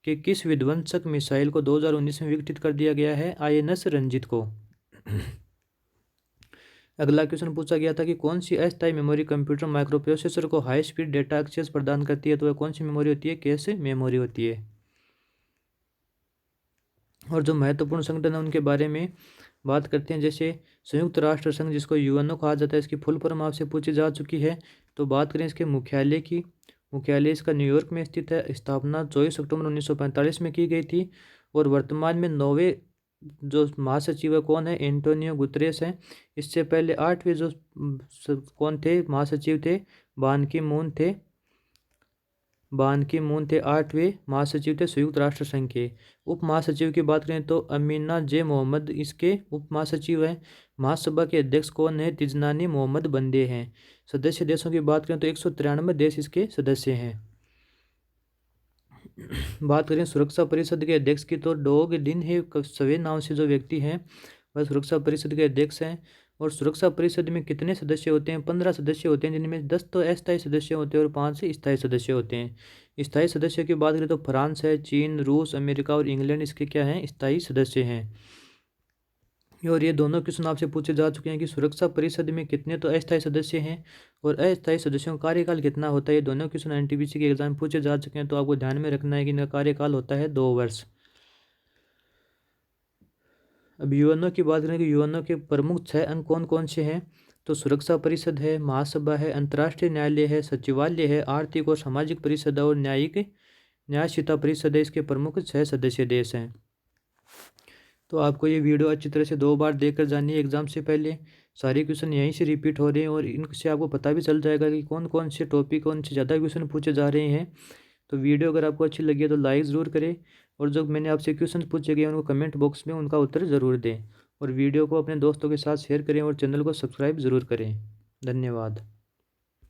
S1: के किस विध्वंसक मिसाइल को 2019 में विकसित कर दिया गया है? INS रंजीत को। अगला क्वेश्चन पूछा गया था कि कौन सी अस्थायी मेमोरी कंप्यूटर माइक्रोप्रोसेसर को हाई स्पीड डेटा एक्सेस प्रदान करती है? तो वह कौन सी मेमोरी होती है? कैश मेमोरी होती है। और जो महत्वपूर्ण संगठन है उनके बारे में बात करते हैं, जैसे संयुक्त राष्ट्र संघ जिसको UNO कहा जाता है, इसकी फुल फॉर्म आपसे पूछी जा चुकी है। तो बात करें इसके मुख्यालय की, मुख्यालय इसका न्यूयॉर्क में स्थित है। स्थापना 24 अक्टूबर 1945 में की गई थी। और वर्तमान में 9वें जो महासचिव है कौन है? एंटोनियो गुतरेस हैं। इससे पहले 8वें जो कौन थे महासचिव थे? बान की मून थे 8वें महासचिव थे संयुक्त राष्ट्र संघ के। उप महासचिव की बात करें तो अमीना जे मोहम्मद इसके उप महासचिव हैं। महासभा के अध्यक्ष कौन है? तिजनानी मोहम्मद बंदे हैं। सदस्य देशों की बात करें तो 193 देश इसके सदस्य हैं। बात करें सुरक्षा परिषद के अध्यक्ष की तो डोग दिन है सवे नाम से जो व्यक्ति हैं वह सुरक्षा परिषद के अध्यक्ष हैं। और सुरक्षा परिषद में कितने सदस्य होते हैं? 15 सदस्य होते हैं, जिनमें 10 तो अस्थायी सदस्य होते हैं और 5 स्थायी सदस्य होते हैं। स्थायी सदस्य की बात करें तो फ्रांस है, चीन, रूस, अमेरिका और इंग्लैंड इसके क्या हैं, स्थायी सदस्य हैं। और ये दोनों क्वेश्चन आपसे पूछे जा चुके हैं कि सुरक्षा परिषद में कितने तो अस्थायी सदस्य हैं और अस्थायी सदस्यों का कार्यकाल कितना होता है। ये दोनों क्वेश्चन एनटीपीसी के एग्जाम पूछे जा चुके हैं, तो आपको ध्यान में रखना है कि इनका कार्यकाल होता है 2 वर्ष। अब यूएनओ की बात करें कि यूएनओ के प्रमुख 6 अंग कौन कौन से हैं, तो सुरक्षा परिषद है, महासभा है, अंतर्राष्ट्रीय न्यायालय है, सचिवालय है, आर्थिक और सामाजिक परिषद और न्यायिक न्यायशीता परिषद है। इसके प्रमुख 6 सदस्य देश हैं। तो आपको ये वीडियो अच्छी तरह से 2 बार देखकर जानी है एग्जाम से पहले। सारे क्वेश्चन यहीं से रिपीट हो रहे हैं और इनसे आपको पता भी चल जाएगा कि कौन कौन से टॉपिक, कौन से ज़्यादा क्वेश्चन पूछे जा रहे हैं। तो वीडियो अगर आपको अच्छी लगी है तो लाइक ज़रूर करें और जो मैंने आपसे क्वेश्चन पूछे गए उनको कमेंट बॉक्स में उनका उत्तर ज़रूर दें और वीडियो को अपने दोस्तों के साथ शेयर करें और चैनल को सब्सक्राइब ज़रूर करें। धन्यवाद।